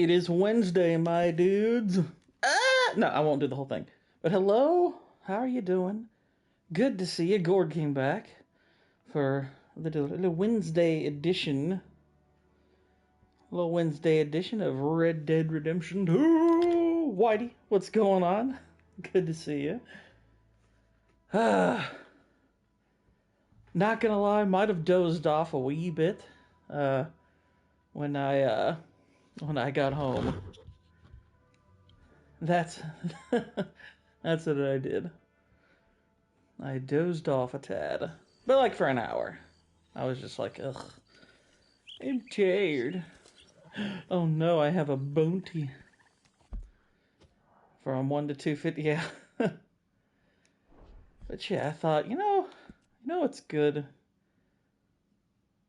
It is Wednesday, my dudes. No, I won't do the whole thing. But hello, how are you doing? Good to see you. Gord came back for the little Wednesday edition. Little Wednesday edition of Red Dead Redemption 2. Whitey, what's going on? Good to see you. Not gonna lie, might have dozed off a wee bit when I got home. That's that's what I did. I dozed off a tad, but like for an hour. I was just like, ugh, I'm tired. Oh no, I have a bounty from 1 to 250. Yeah, but yeah, I thought, what's good.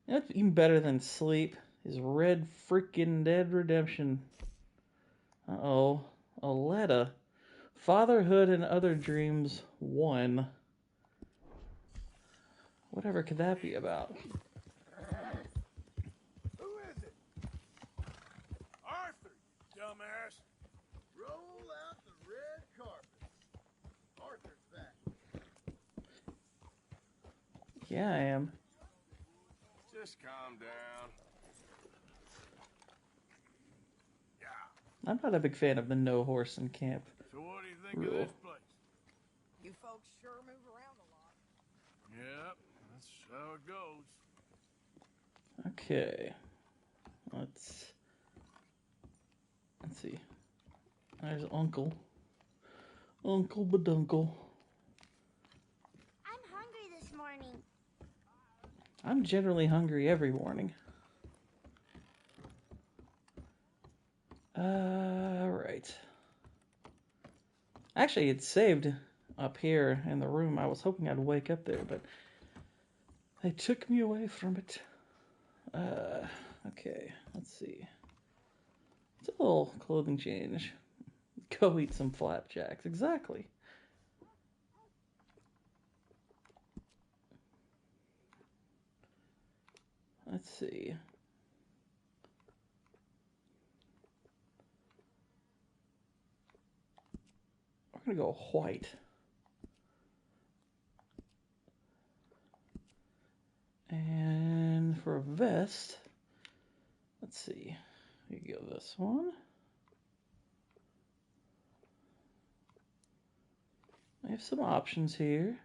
You know what's even better than sleep is Red freaking Dead Redemption. Uh-oh, Aletta. Fatherhood and Other Dreams 1. Whatever could that be about? Who is it? Arthur, you dumbass. Roll out the red carpet. Arthur's back. Yeah, I am. Just calm down. Yeah. I'm not a big fan of the no horse in camp So what do you think of rule. this place? You folks sure move around a lot. Yep, that's how it goes. Okay. Let's see. There's Uncle. Uncle Baduncle. I'm hungry this morning. I'm generally hungry every morning. Right. Actually, it's saved up here in the room. I was hoping I'd wake up there, but they took me away from it. Okay, let's see. It's a little clothing change. Go eat some flapjacks. Exactly. Let's see. We're gonna go white. And for a vest, let's see. You go this one. I have some options here.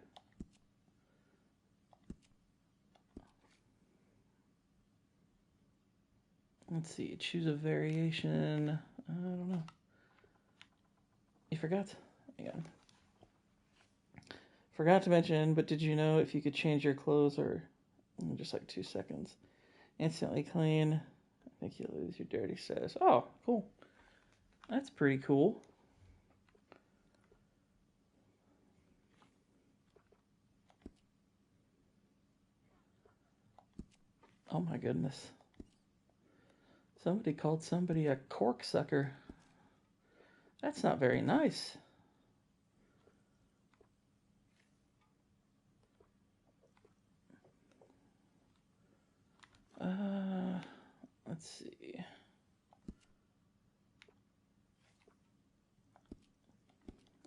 Let's see. Choose a variation. I don't know. You forgot. Hang on. Forgot to mention, but did you know if you could change your clothes or in just like 2 seconds, instantly clean, I think you lose your dirty status. Oh, cool. That's pretty cool. Oh my goodness. Somebody called somebody a corksucker. That's not very nice. Let's see.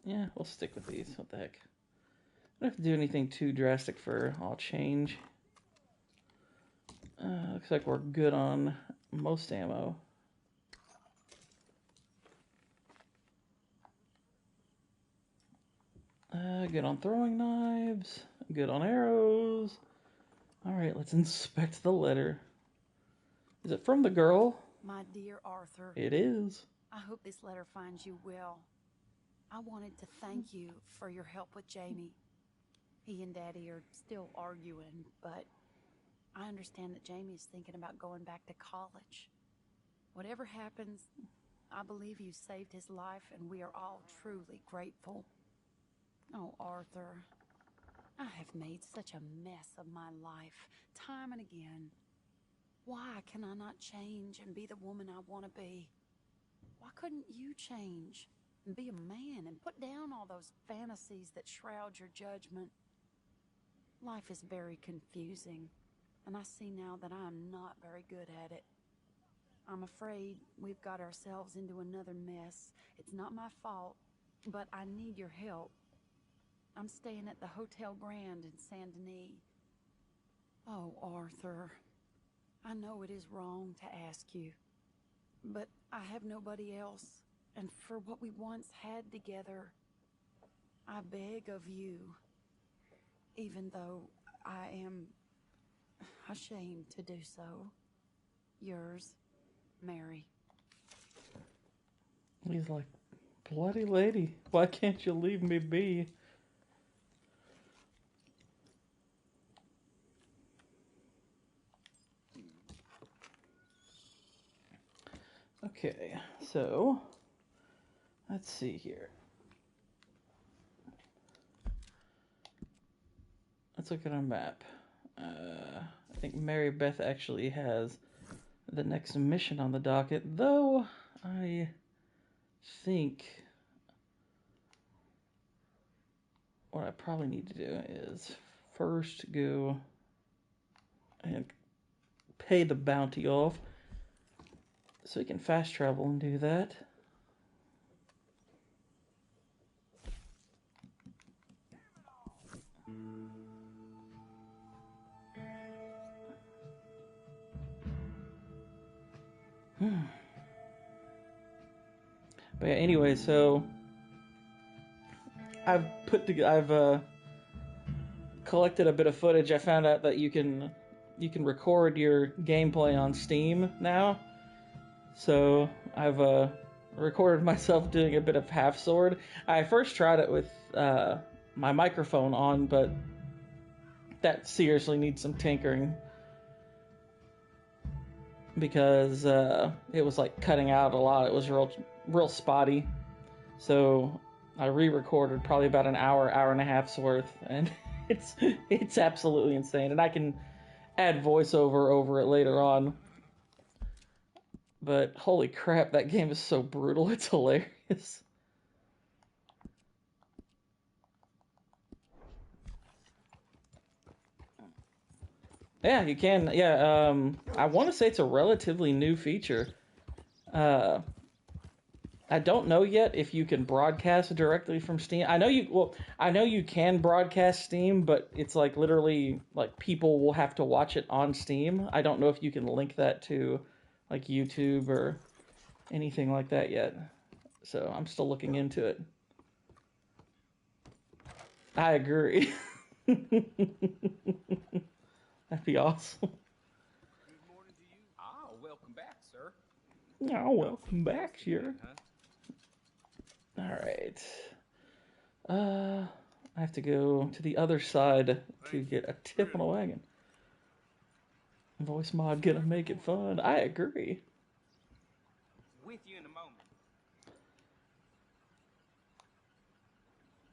Yeah, we'll stick with these. What the heck? I don't have to do anything too drastic for all change. Looks like we're good on most ammo. Good on throwing knives. Good on arrows. Alright, let's inspect the letter. Is it from the girl? My dear Arthur, It is. I hope this letter finds you well. I wanted to thank you for your help with Jamie. He and Daddy are still arguing, but I understand that Jamie is thinking about going back to college. Whatever happens, I believe you saved his life, and we are all truly grateful. Oh, Arthur, I have made such a mess of my life, time and again. Why can I not change and be the woman I want to be? Why couldn't you change and be a man and put down all those fantasies that shroud your judgment? Life is very confusing, and I see now that I am not very good at it. I'm afraid we've got ourselves into another mess. It's not my fault, but I need your help. I'm staying at the Hotel Grand in Saint Denis. Oh, Arthur, I know it is wrong to ask you, but I have nobody else, and for what we once had together, I beg of you, even though I am ashamed to do so. Yours, Mary. He's like, bloody lady, why can't you leave me be? Okay, so let's see here. Let's look at our map. I think Mary Beth actually has the next mission on the docket, though I think what I probably need to do is first go and pay the bounty off so we can fast travel and do that. But yeah, anyway, so I've collected a bit of footage. I found out that you can record your gameplay on Steam now. So I've recorded myself doing a bit of half sword. I first tried it with my microphone on, but that seriously needs some tinkering because it was like cutting out a lot. It was real spotty. So I re-recorded probably about an hour and a half's worth, and it's absolutely insane. And I can add voiceover over it later on. But holy crap, that game is so brutal. It's hilarious. Yeah, you can. Yeah, I want to say it's a relatively new feature. I don't know yet if you can broadcast directly from Steam. I know you can broadcast Steam, but it's like literally like people will have to watch it on Steam. I don't know if you can link that to like YouTube or anything like that yet. So I'm still looking into it. I agree. That'd be awesome. Good morning to you. Ah, welcome back, sir. Oh, welcome back here. All right. I have to go to the other side to get a tip on a wagon. Voice mod gonna make it fun. I agree. With you in a moment.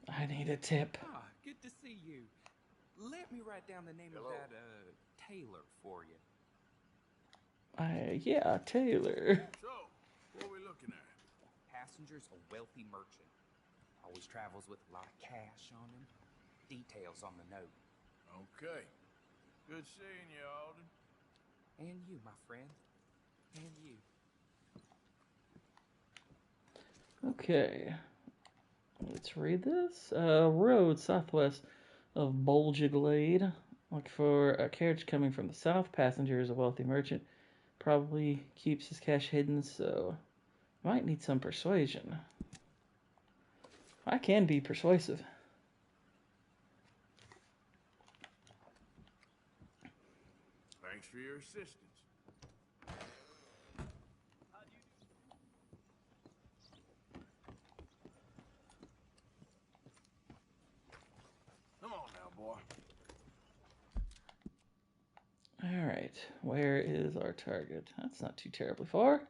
I need a tip. Ah, good to see you. Let me write down the name Hello. of that, Taylor for you. Yeah, Taylor. So, what are we looking at? Passenger's a wealthy merchant. Always travels with a lot of cash on him. Details on the note. Okay. Good seeing you, Alden. And you, my friend. And you. Okay. Let's read this. Road southwest of Bulgeglade. Look for a carriage coming from the south. Passenger is a wealthy merchant. Probably keeps his cash hidden, so might need some persuasion. I can be persuasive. Thanks for your assistance. Come on now, boy. Alright, where is our target? That's not too terribly far.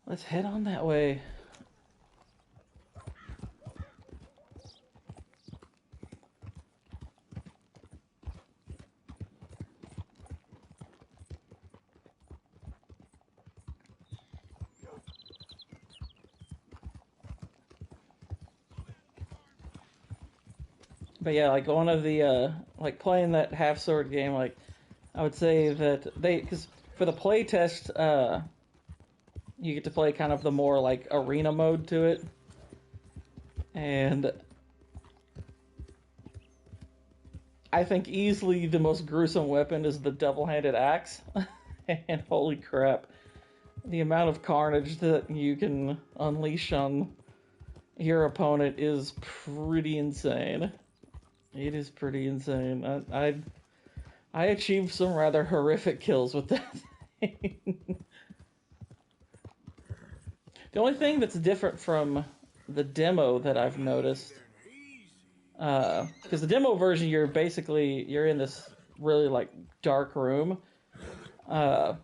Let's head on that way. But yeah, like one of the like playing that half sword game, like I would say that because for the playtest, you get to play kind of the more like arena mode to it, and I think easily the most gruesome weapon is the double-handed axe. And holy crap, the amount of carnage that you can unleash on your opponent is pretty insane. It is pretty insane. I achieved some rather horrific kills with that thing. The only thing that's different from the demo that I've noticed, because the demo version, you're in this really like dark room, and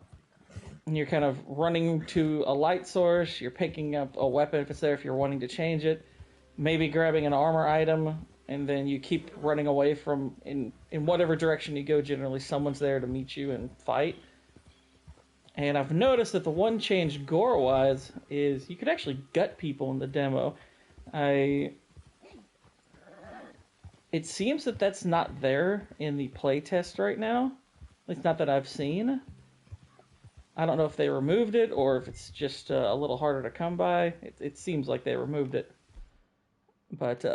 you're kind of running to a light source. You're picking up a weapon if it's there, if you're wanting to change it, maybe grabbing an armor item, and then you keep running away from in whatever direction you go. Generally, someone's there to meet you and fight. And I've noticed that the one change gore-wise is you could actually gut people in the demo. It seems that that's not there in the playtest right now. At least not that I've seen. I don't know if they removed it or if it's just a little harder to come by. It seems like they removed it. But,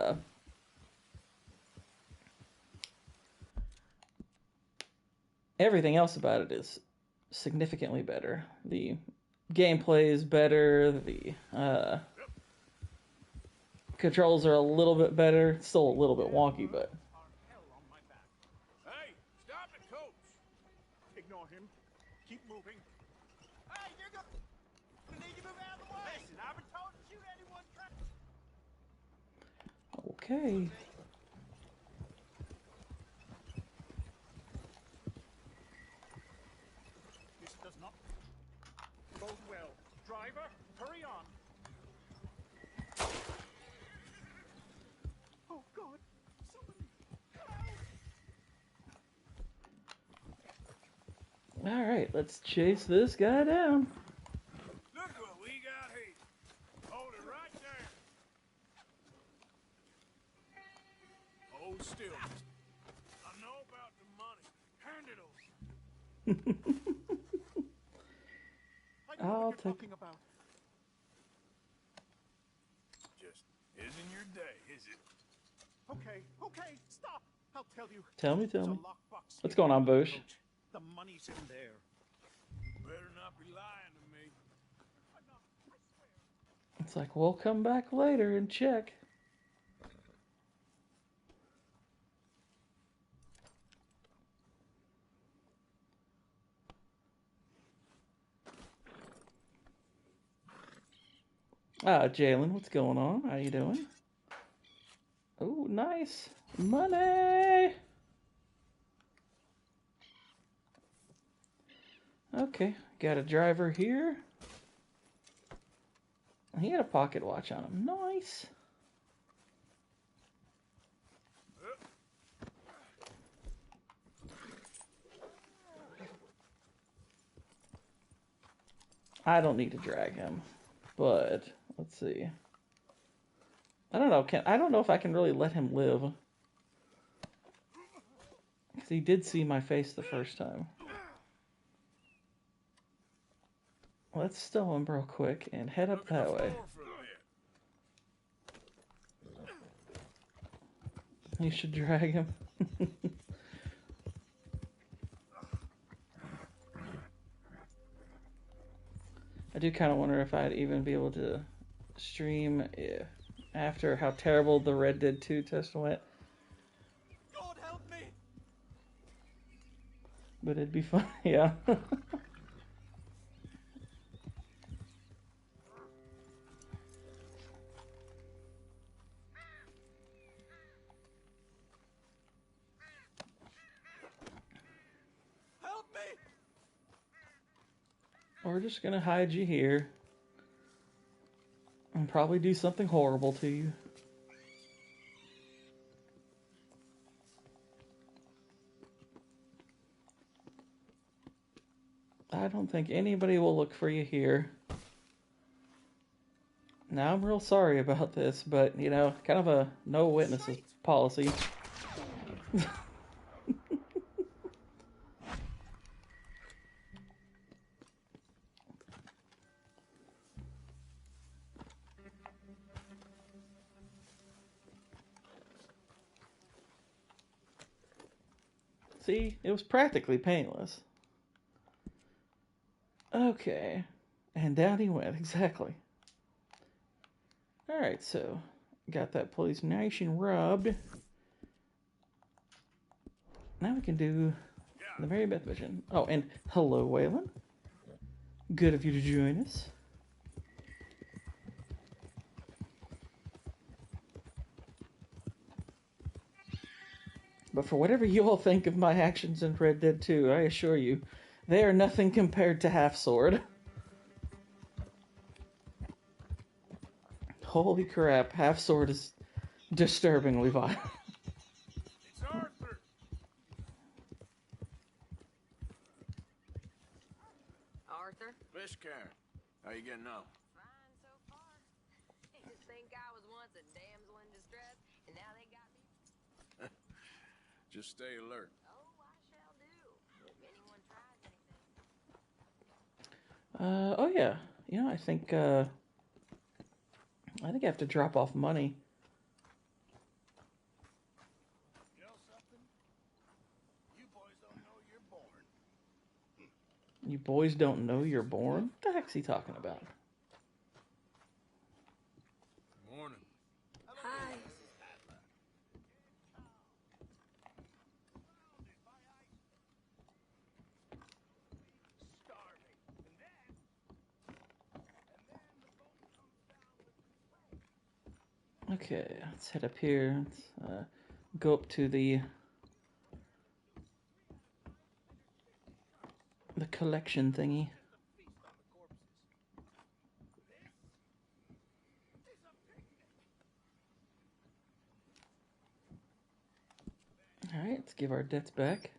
everything else about it is significantly better. The gameplay is better. The controls are a little bit better. It's still a little bit wonky, but Hey, stop it, coach. Ignore him. Keep moving. Hey, you're going to need to move out of the way. Listen, I've been told to shoot anyone trying. okay. This does not bode well. Driver, hurry on. Oh, God. Somebody. All right, let's chase this guy down. Look what we got here. Hold it right there. Hold still. I know about the money. Hand it over. I know I'll what you're take- talking about. Just isn't your day, is it? Okay, stop. I'll tell you. Tell me. There's a lockbox What's here. going on, Bush? The money's in there. You better not be lying to me. I'm not, I swear. It's like, we'll come back later and check. Jalen, what's going on? How you doing? Oh, nice. Money! Okay, got a driver here. He had a pocket watch on him. Nice. I don't need to drag him, but let's see. I don't know. I don't know if I can really let him live. Because he did see my face the first time. Let's stow him real quick and head up that way. You should drag him. I do kind of wonder if I'd even be able to stream if, after how terrible the Red Dead 2 test went. God help me! But it'd be fun, yeah. Help me! We're just gonna hide you here. And probably do something horrible to you. I don't think anybody will look for you here. Now, I'm real sorry about this, but, you know, kind of a no witnesses policy. See, it was practically painless. Okay, and down he went, exactly. Alright, so got that police nation robbed. Now we can do the Mary Beth mission. Oh, and hello, Waylon. Good of you to join us. But for whatever you all think of my actions in Red Dead 2, I assure you, they are nothing compared to Half Sword. Holy crap, Half Sword is disturbingly violent. It's Arthur. Arthur? Miss Karen, how you getting on? Fine so far. You think I was once a damsel in distress, and now they got me? Just stay alert. Oh, I shall do. If anyone tries anything. Oh yeah. You know, I think I have to drop off money. You know something? You boys don't know you're born. You boys don't know you're born? What the heck's he talking about? Morning. Hi. Okay, let's head up here. Let's go up to the collection thingy. Alright, let's give our debts back.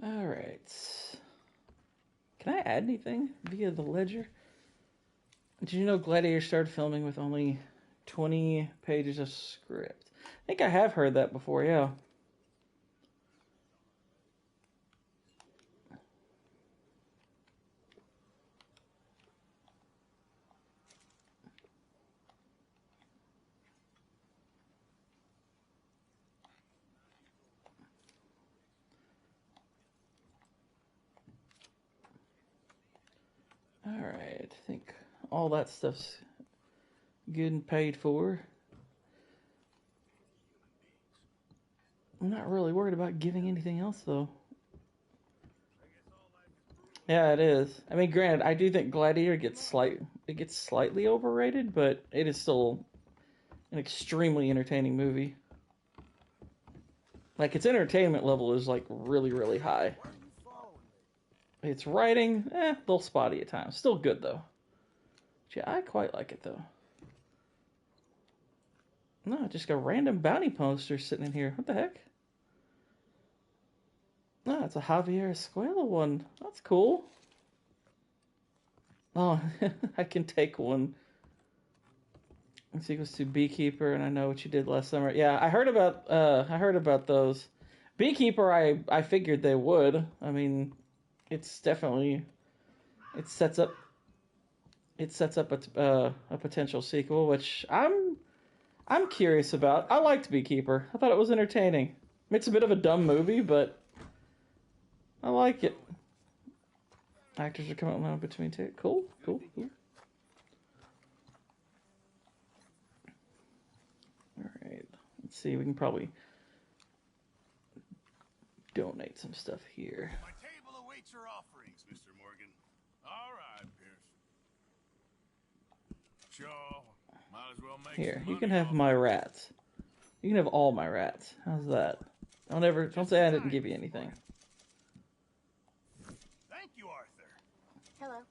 Alright. Can I add anything via the ledger? Did you know Gladiator started filming with only 20 pages of script? I think I have heard that before, yeah. Alright, I think all that stuff's good and paid for. I'm not really worried about giving anything else, though. Yeah, it is. I mean, granted, I do think Gladiator gets slightly overrated, but it is still an extremely entertaining movie. Like, its entertainment level is, like, really, really high. Its writing, a little spotty at times. Still good, though. Yeah, I quite like it, though. No, just a random bounty poster sitting in here. What the heck? No, it's a Javier Escuela one. That's cool. Oh, I can take one. It's equals to Beekeeper, and I know what you did last summer. Yeah, I heard about those. Beekeeper, I figured they would. I mean, it's definitely it sets up a potential sequel, which I'm curious about. I liked Beekeeper. I thought it was entertaining. It's a bit of a dumb movie, but I like it. Actors are coming out between two. Cool. Alright. Let's see, we can probably donate some stuff here. My table awaits your offerings, Mr. Morgan. All right, Pierce. Sure. Might as well make Here, some you money can have off my it. rats. You can have all my rats. How's that? Don't say I didn't give you anything. Thank you, Arthur. Hello.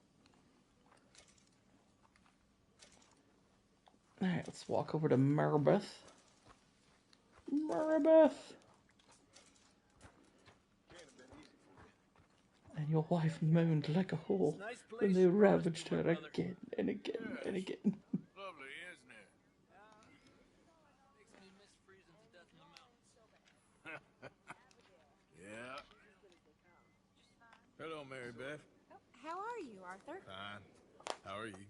Alright, let's walk over to Maribeth. Maribeth! And your wife moaned like a whore when they ravaged her again and again and again. Lovely, isn't it? Makes me miss freezing to death in the mountains. Yeah. Hello, Mary Beth. How are you, Arthur? Fine. How are you?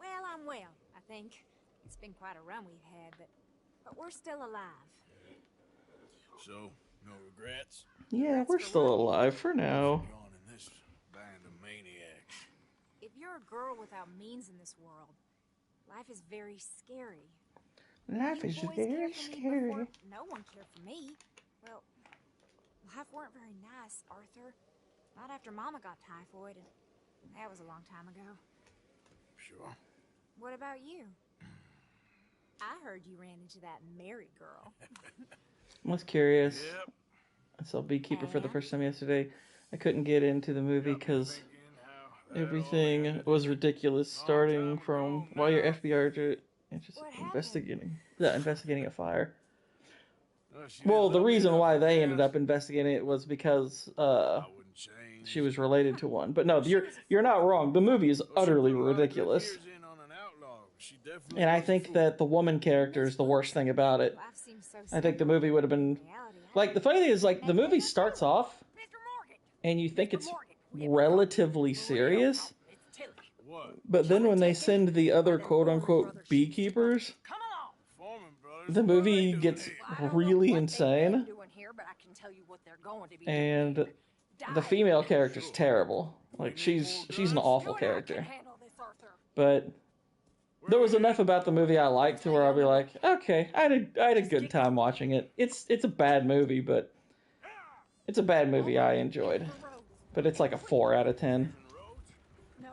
Well, I'm well, I think. It's been quite a run we've had, but we're still alive. So, no regrets? Yeah, we're still alive for now. Joining this band of maniacs. If you're a girl without means in this world, life is very scary. Life You is boys very cared for me scary. before no one cared for me. Well, life weren't very nice, Arthur. Not after Mama got typhoid, and that was a long time ago. Sure. What about you? I heard you ran into that Mary girl. I was curious. Yep. I saw Beekeeper for the first time yesterday. I couldn't get into the movie because everything was ridiculous, starting from while your FBI are just investigating a fire. Well, the reason why they ended up investigating it was because she was related to one. But no, you're not wrong. The movie is utterly ridiculous. And I think that the woman character is the worst thing about it. I think the movie would have been... Like, the funny thing is, like, the movie starts off, and you think it's relatively serious. But then when they send the other quote-unquote beekeepers, the movie gets really insane. And the female character's terrible. Like, she's an awful character. But there was enough about the movie I liked to where I'll be like, okay, I had a good time watching it. It's a bad movie, but it's a bad movie I enjoyed. But it's like a 4 out of 10. No,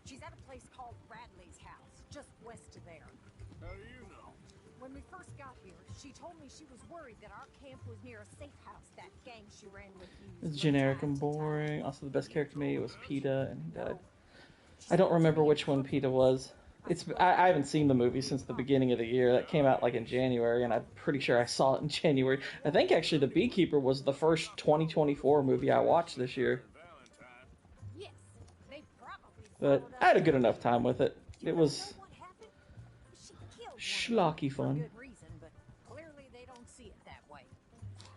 she's at a place called Bradley's house, just west of there. How do you know? When we first got here, she told me she was worried that our camp was near a safe house that gang she ran with used. It's generic and boring. Also, the best character to me was PETA, and he died. I don't remember which one PETA was. I haven't seen the movie since the beginning of the year. That came out like in January, and I'm pretty sure I saw it in January. I think actually The Beekeeper was the first 2024 movie I watched this year. But I had a good enough time with it. It was schlocky fun. Clearly they don't see it that way.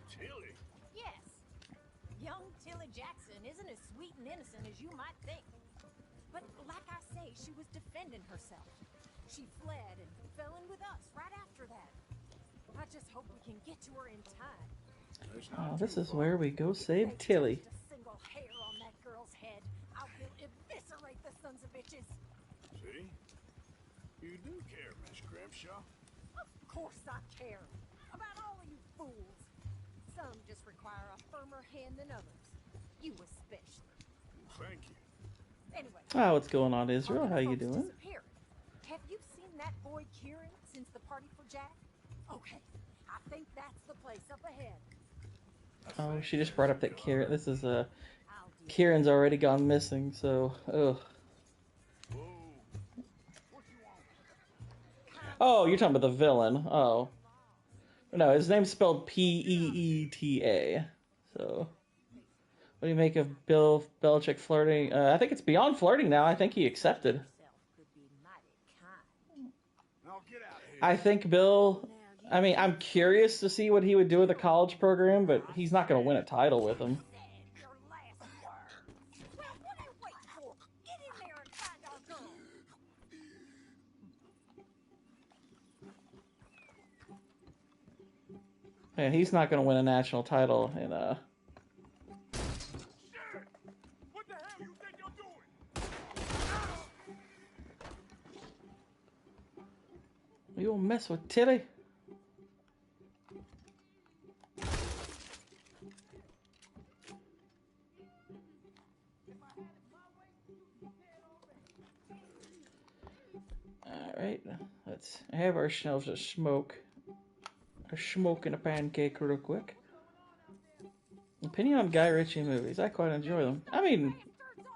Tilly? Yes. Young Tilly Jackson isn't as sweet and innocent as you might think. But like I say, she was defending herself. She fled and fell in with us right after that. I just hope we can get to her in time. Oh, this is where we go save Tilly. Just a single hair on that girl's head, I will eviscerate the sons of bitches. See? You do care, Miss Grimshaw. Of course I care. About all of you fools. Some just require a firmer hand than others. You especially. Thank you. Anyway. Oh, what's going on, Israel? How you doing? Have you seen that boy Kieran since the party for Jack? Okay, I think that's the place up ahead. Oh, she just brought up that Kieran. This is Kieran's already gone missing, so ugh. Oh, you're talking about the villain. Oh, no, his name's spelled Peeta. So. What do you make of Bill Belichick flirting? I think it's beyond flirting now. I think he accepted. I think Bill... I mean, I'm curious to see what he would do with a college program, but he's not going to win a title with him. Yeah, he's not going to win a national title in You gonna mess with Tilly? Alright, let's have ourselves a smoke. A smoke and a pancake real quick. Opinion on Guy Ritchie movies. I quite enjoy them. I mean,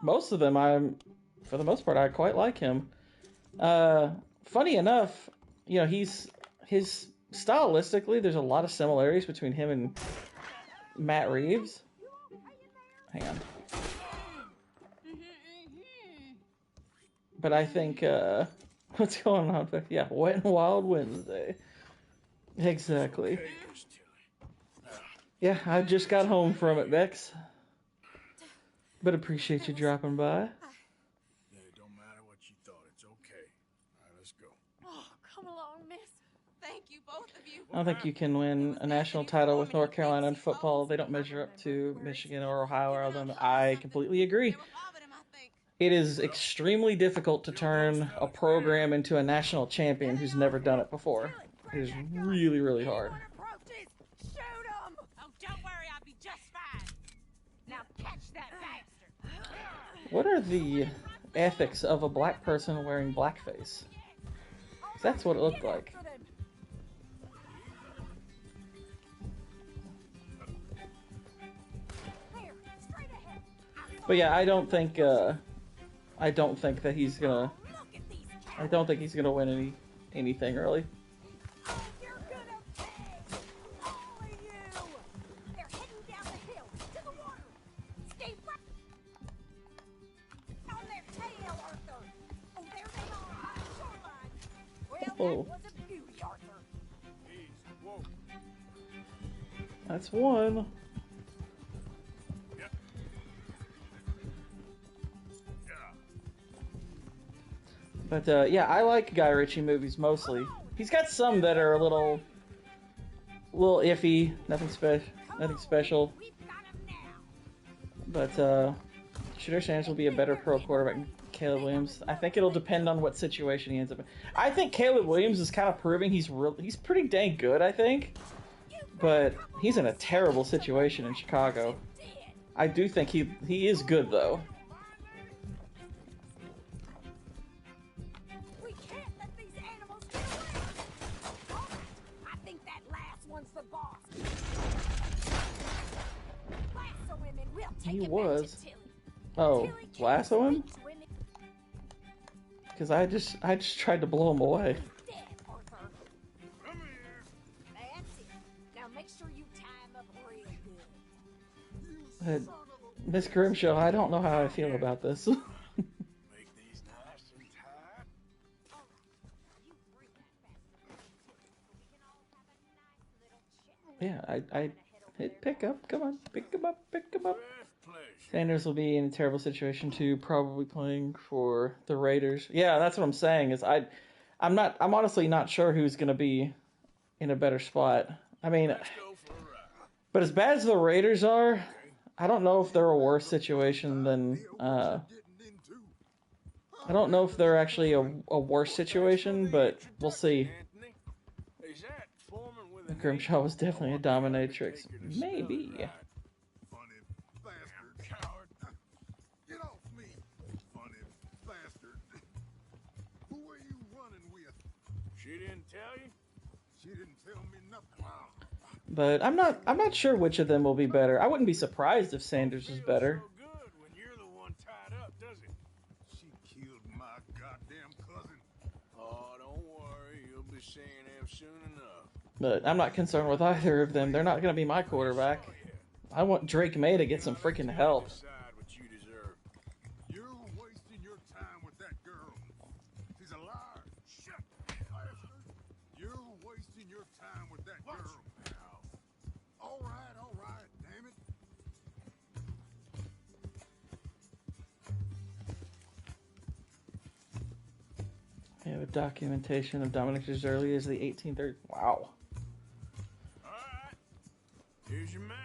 most of them for the most part, I quite like him. Funny enough, you know, his stylistically, there's a lot of similarities between him and Matt Reeves. Hang on. But I think, what's going on? Yeah, Wet and Wild Wednesday. Exactly. Yeah, I just got home from it, Bex. But appreciate you dropping by. Yeah, it don't matter what you thought. It's okay. I don't think you can win a national title with North Carolina in football. They don't measure up to Michigan or Ohio or Alabama. I completely agree. It is extremely difficult to turn a program into a national champion who's never done it before. It is really, really hard. Shoot him! Oh, don't worry, I'll be just fine. Now catch that bastard. What are the ethics of a black person wearing blackface? That's what it looked like. But yeah, I don't think that he's gonna. I don't think he's gonna win anything early. Oh, that's one. But yeah, I like Guy Ritchie movies mostly. He's got some that are a little iffy, nothing special. But Shooter Sanders will be a better pro quarterback than Caleb Williams. I think it'll depend on what situation he ends up in. I think Caleb Williams is kind of proving he's pretty dang good, I think. But he's in a terrible situation in Chicago. I do think he is good though. He was. Oh, lasso him? Because I just tried to blow him away. Miss Grimshaw, I don't know how I feel about this. Yeah, I hit pick up. Come on, pick him up, pick him up. Sanders will be in a terrible situation too, probably playing for the Raiders. Yeah, that's what I'm saying. I'm honestly not sure who's gonna be in a better spot. I mean, but as bad as the Raiders are, I don't know if they're a worse situation than. I don't know if they're actually a worse situation, but we'll see. Grimshaw was definitely a dominatrix. Maybe. But I'm not sure which of them will be better. I wouldn't be surprised if Sanders is better. She killed my goddamn cousin. Oh, don't worry, you'll be seeing him soon enough. But I'm not concerned with either of them. They're not going to be my quarterback. I want Drake May to get some freaking help. You're wasting your time with that girl. She's a liar. Shut up. You're wasting your time with that girl. All right, damn it. We have a documentation of Dominic as early as the 1830s. Wow. Alright. Here's your man.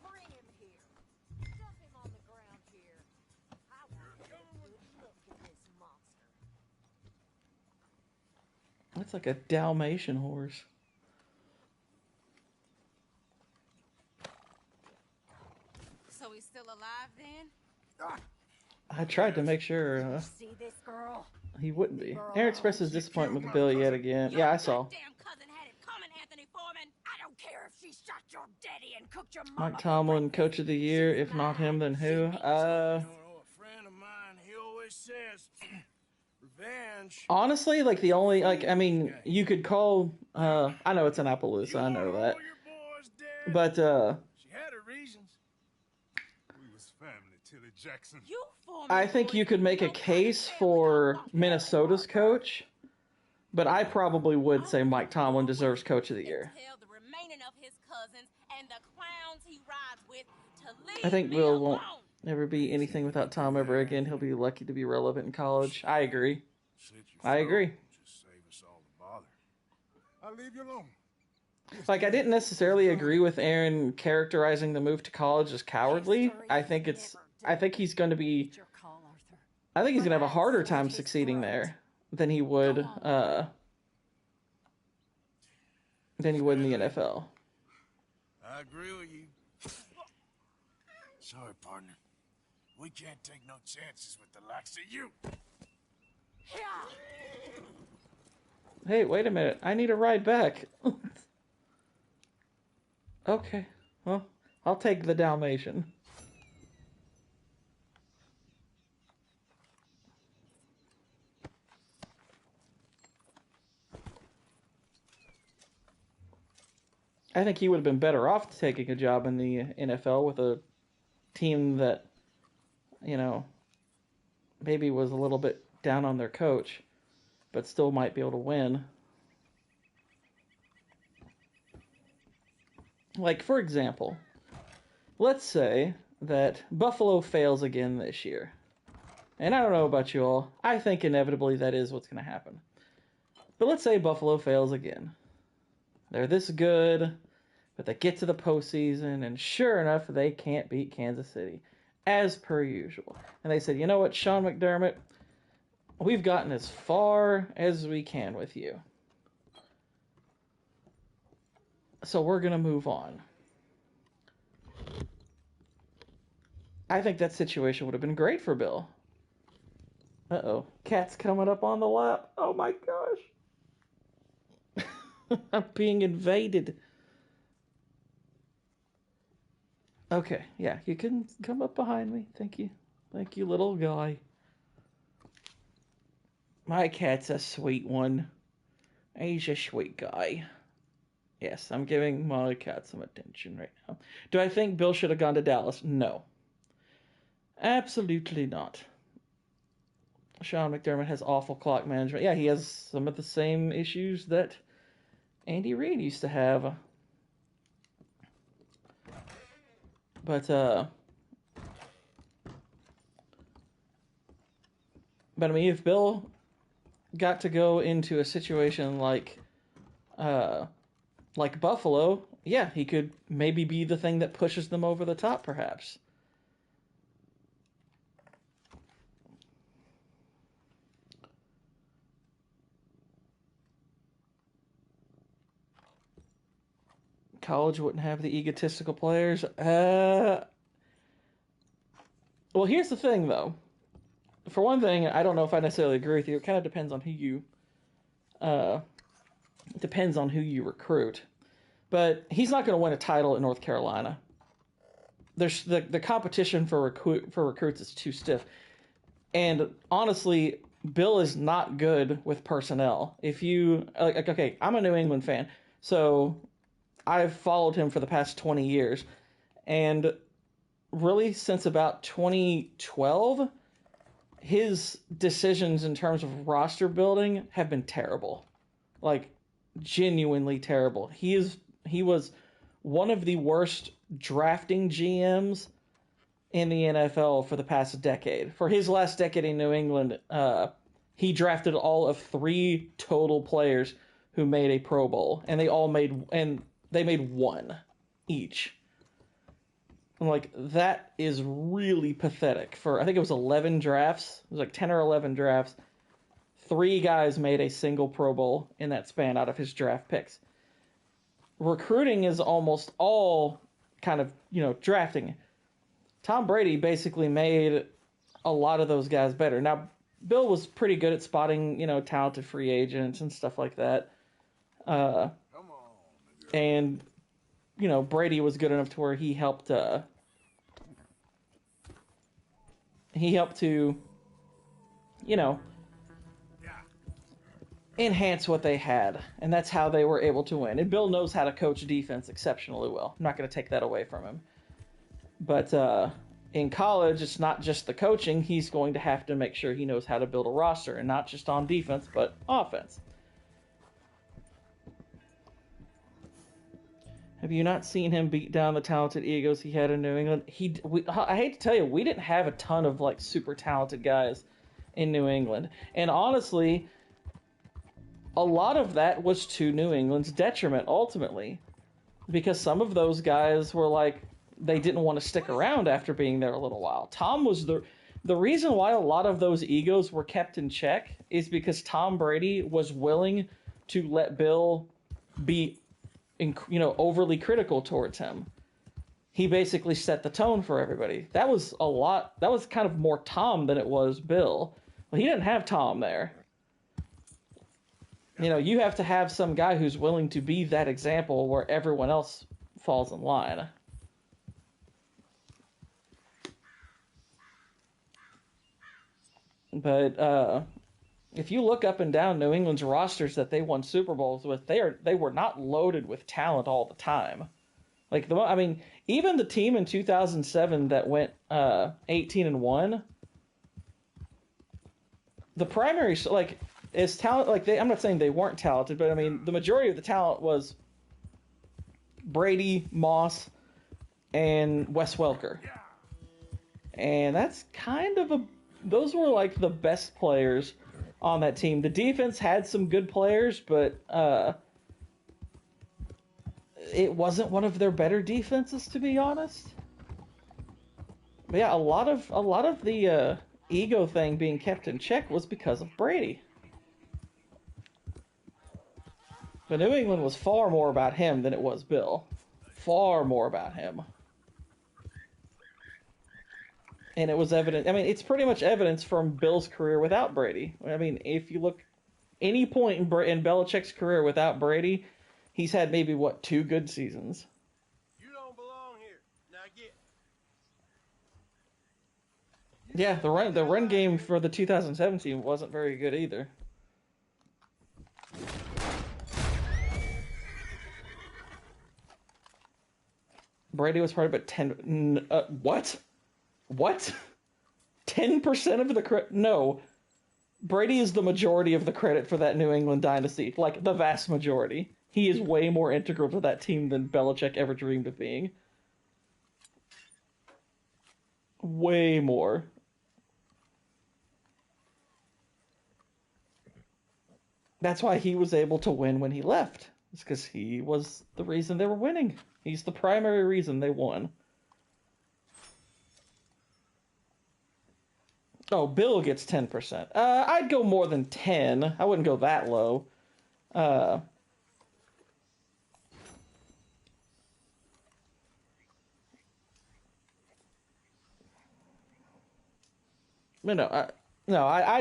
Bring him here. Dump him on the ground here. I want to look at this monster. That's like a Dalmatian horse. So he's still alive then? I tried to make sure See this girl? he wouldn't be. Aaron expresses disappointment with Bill yet again. Yeah, I saw. Damn cousin had it coming, Anthony Foreman. I don't care if she shot your daddy and cooked your mama. Mike Tomlin, Coach of the Year. If not him, then who? You know, a friend of mine, he always says, revenge. Honestly, like the only, like, I mean, you could call, I know it's Annapolis, I know that. But, She had her reasons. We was family, Tilly Jackson. I think you could make a case for Minnesota's coach, but I probably would say Mike Tomlin deserves Coach of the Year. I think Bill won't ever be anything without Tom ever again. He'll be lucky to be relevant in college. I agree. I agree. Just save us all the bother. I'll leave you alone. Like, I didn't necessarily agree with Aaron characterizing the move to college as cowardly. I think he's going to be... It's your call, Arthur. I think he's going to have a harder Slit time his succeeding throat. there than he would, Go on. in the NFL. I agree with you. Sorry, partner. We can't take no chances with the likes of you. Hey, wait a minute. I need a ride back. Okay. Well, I'll take the Dalmatian. I think he would have been better off taking a job in the NFL with a team that, you know, maybe was a little bit down on their coach, but still might be able to win. Like, for example, let's say that Buffalo fails again this year. And I don't know about you all. I think inevitably that is what's going to happen. But let's say Buffalo fails again. They're this good, but they get to the postseason, and sure enough, they can't beat Kansas City, as per usual. And they said, you know what, Sean McDermott, we've gotten as far as we can with you. So we're going to move on. I think that situation would have been great for Bill. Uh-oh. Cat's coming up on the lap. Oh my gosh. I'm being invaded. Okay, yeah, you can come up behind me. Thank you. Thank you, little guy. My cat's a sweet one. He's a sweet guy. Yes, I'm giving my cat some attention right now. Do I think Bill should have gone to Dallas? No. Absolutely not. Sean McDermott has awful clock management. Yeah, he has some of the same issues that Andy Reid used to have. But I mean, if Bill got to go into a situation like Buffalo, yeah, he could maybe be the thing that pushes them over the top, perhaps. College wouldn't have the egotistical players. Well, here's the thing, though. For one thing, I don't know if I necessarily agree with you. It kind of depends on who you recruit. But he's not going to win a title in North Carolina. There's the competition for recruits is too stiff. And honestly, Bill is not good with personnel. If you okay, I'm a New England fan, so I've followed him for the past 20 years, and really since about 2012, his decisions in terms of roster building have been terrible. Like, genuinely terrible. He was one of the worst drafting GMs in the NFL for the past decade. For his last decade in New England, he drafted all of 3 total players who made a Pro Bowl, and they made 1 each. I'm like, that is really pathetic. For, I think it was 11 drafts. It was like 10 or 11 drafts. 3 guys made a single Pro Bowl in that span out of his draft picks. Recruiting is almost all kind of, drafting. Tom Brady basically made a lot of those guys better. Now, Bill was pretty good at spotting, talented free agents and stuff like that. Come on, And, Brady was good enough to where he helped to, enhance what they had. And that's how they were able to win. And Bill knows how to coach defense exceptionally well. I'm not going to take that away from him. But in college, it's not just the coaching. He's going to have to make sure he knows how to build a roster, and not just on defense, but offense. Have you not seen him beat down the talented egos he had in New England? I hate to tell you, we didn't have a ton of super talented guys in New England. And honestly, a lot of that was to New England's detriment, ultimately. Because some of those guys were like, they didn't want to stick around after being there a little while. Tom was the reason why a lot of those egos were kept in check is because Tom Brady was willing to let Bill be, overly critical towards him. He basically set the tone for everybody. That was kind of more Tom than it was Bill. Well, he didn't have Tom there. You have to have some guy who's willing to be that example where everyone else falls in line. But if you look up and down New England's rosters that they won Super Bowls with, they were not loaded with talent all the time. Like even the team in 2007 that went 18-1, the primary is talent. I'm not saying they weren't talented, but the majority of the talent was Brady, Moss, and Wes Welker, and that's kind of those were like the best players on that team. The defense had some good players, but it wasn't one of their better defenses, to be honest. But yeah, a lot of the ego thing being kept in check was because of Brady. But New England was far more about him than it was Bill. Far more about him. And it was evident. It's pretty much evidence from Bill's career without Brady. If you look any point in Belichick's career without Brady, he's had maybe, 2 good seasons. You don't belong here. Now get. Yeah, the run game for the 2017 wasn't very good either. Brady was part of it 10... what? What? 10% of the credit? No. Brady is the majority of the credit for that New England dynasty. Like, the vast majority. He is way more integral to that team than Belichick ever dreamed of being. Way more. That's why he was able to win when he left. It's because he was the reason they were winning. He's the primary reason they won. Oh, Bill gets 10%. I'd go more than 10. I wouldn't go that low. I'd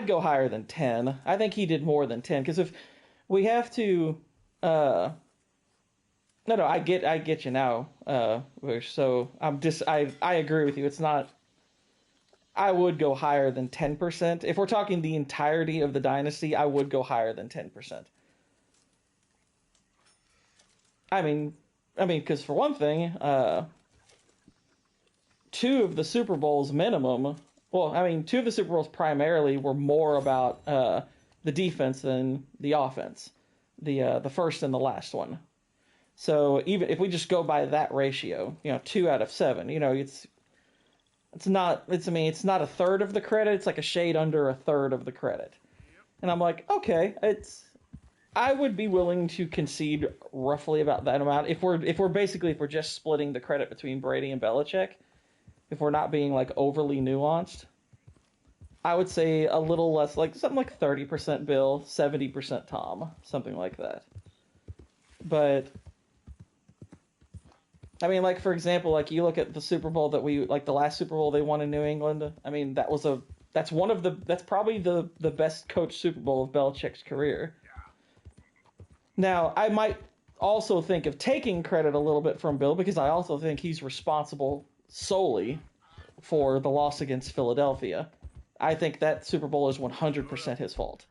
go higher than 10. I think he did more than 10, because if we have to, I get you now. So I agree with you. It's not. I would go higher than 10%. If we're talking the entirety of the dynasty, I would go higher than 10%. Because for one thing, 2 of the Super Bowls minimum. Well, 2 of the Super Bowls primarily were more about the defense than the offense. The first and the last one. So even if we just go by that ratio, 2 out of 7, it's not a third of the credit. It's like a shade under a third of the credit. And I'm like, okay, I would be willing to concede roughly about that amount if we're just splitting the credit between Brady and Belichick. If we're not being like overly nuanced, I would say a little less, like something like 30% Bill, 70% Tom, something like that. But for example, you look at the Super Bowl that the last Super Bowl they won in New England. That's probably the best coached Super Bowl of Belichick's career. Now, I might also think of taking credit a little bit from Bill, because I also think he's responsible solely for the loss against Philadelphia. I think that Super Bowl is 100% his fault.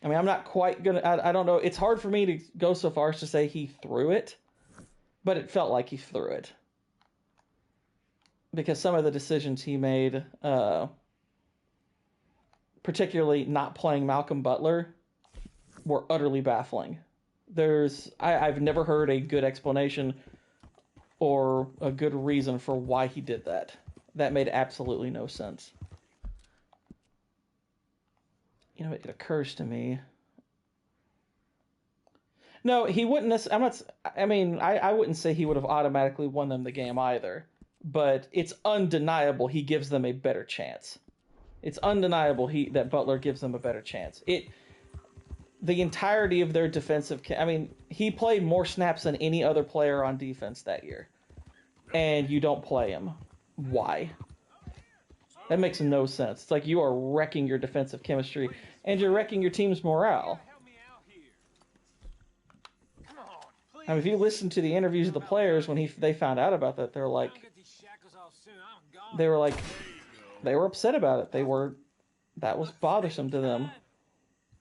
I'm not quite gonna. I don't know. It's hard for me to go so far as to say he threw it, but it felt like he threw it, because some of the decisions he made, particularly not playing Malcolm Butler, were utterly baffling. I've never heard a good explanation or a good reason for why he did that. That made absolutely no sense. You know, it occurs to me. No, he wouldn't. I'm not. I mean, I wouldn't say he would have automatically won them the game either. But it's undeniable he gives them a better chance. It's undeniable that Butler gives them a better chance. The entirety of their defensive. I mean, he played more snaps than any other player on defense that year, and you don't play him. Why? That makes no sense. It's like you are wrecking your defensive chemistry, and you're wrecking your team's morale. I mean, if you listen to the interviews of the players when they found out about that, they were like, they were upset about it. That was bothersome to them.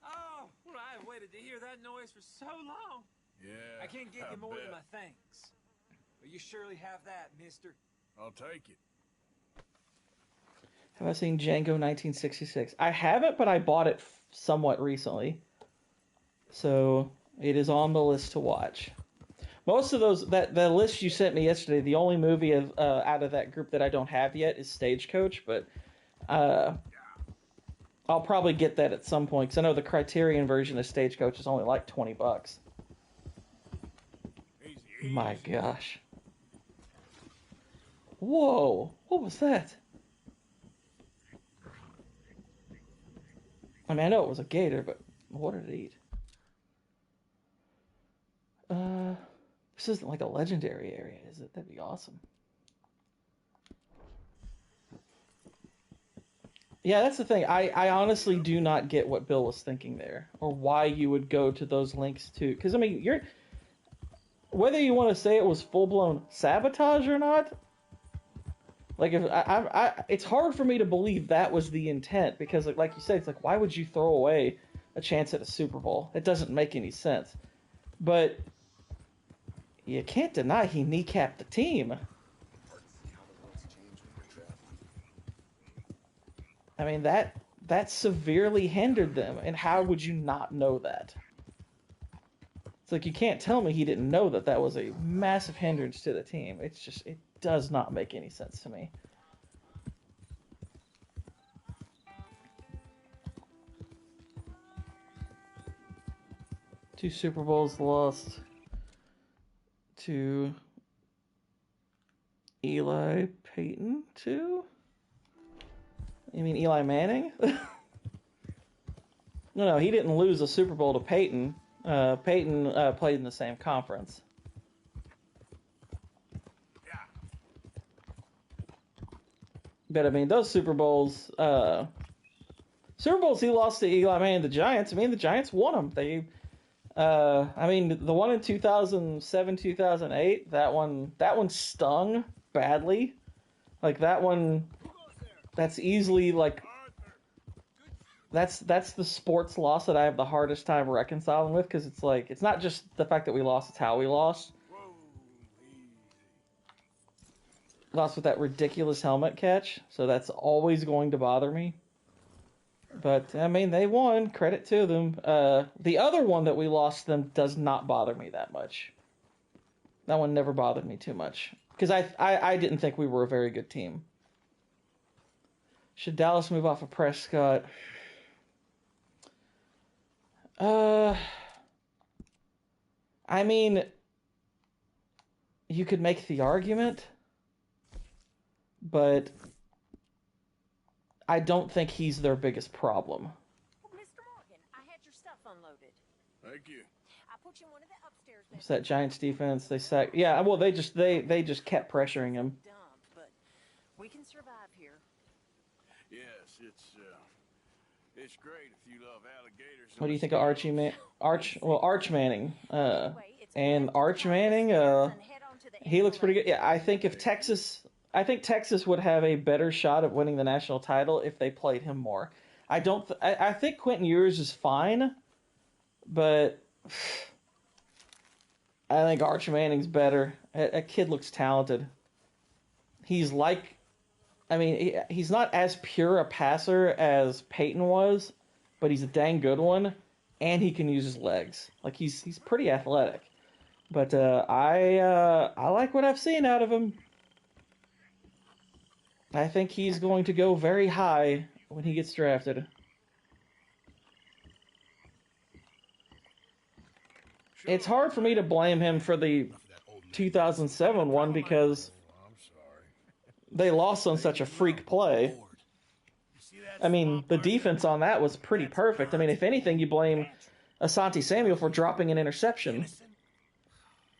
Oh, well, I've waited to hear that noise for so long. Yeah, I can't give you more than my thanks. But you surely have that, mister. I'll take it. Have I seen Django 1966? I haven't, but I bought it somewhat recently. So it is on the list to watch. Most of those, the list you sent me yesterday, the only movie out of that group that I don't have yet is Stagecoach, but I'll probably get that at some point, because I know the Criterion version of Stagecoach is only like $20. My gosh. Whoa, what was that? I mean, I know it was a gator, but what did it eat? This isn't like a legendary area, is it? That'd be awesome. Yeah, that's the thing. I honestly do not get what Bill was thinking there, or why you would go to those links too. Because I mean, whether you want to say it was full-blown sabotage or not, like if it's hard for me to believe that was the intent, because like you said, it's like, why would you throw away a chance at a Super Bowl? It doesn't make any sense. But you can't deny he kneecapped the team. I mean, that severely hindered them, and how would you not know that? It's like, you can't tell me he didn't know that was a massive hindrance to the team. It's just, it does not make any sense to me. Two Super Bowls lost to Eli Peyton, too? You mean Eli Manning? No, he didn't lose a Super Bowl to Peyton. Peyton played in the same conference. But I mean, those Super Bowls he lost to Eli Manning, the Giants. I mean, the Giants won them. I mean, the one in 2007, 2008, that one stung badly. Like, that one, that's easily, like, that's the sports loss that I have the hardest time reconciling with, because it's like, it's not just the fact that we lost, it's how we lost. Lost with that ridiculous helmet catch, so that's always going to bother me. But, I mean, they won. Credit to them. The other one that we lost them does not bother me that much. That one never bothered me too much. Because I didn't think we were a very good team. Should Dallas move off of Prescott? I mean, you could make the argument, but I don't think he's their biggest problem. Well, Mr. Morgan, I had your stuff unloaded. Thank you. I put you in one of the upstairs. It's that Giants defense. They sack. Yeah, well, they just kept pressuring him. Dump, but we can survive here. Yes, it's great if you love alligators. What do you think of Arch Manning? And Arch Manning, he looks pretty good. Yeah, I think Texas would have a better shot at winning the national title if they played him more. I think Quentin Ewers is fine, but I think Arch Manning's better. That kid looks talented. He's not as pure a passer as Peyton was, but he's a dang good one, and he can use his legs. Like, he's pretty athletic. But I like what I've seen out of him. I think he's going to go very high when he gets drafted. it's hard for me to blame him for the 2007 one because they lost on such a freak play. I mean, the defense on that was pretty perfect. I mean, if anything, you blame Asante Samuel for dropping an interception.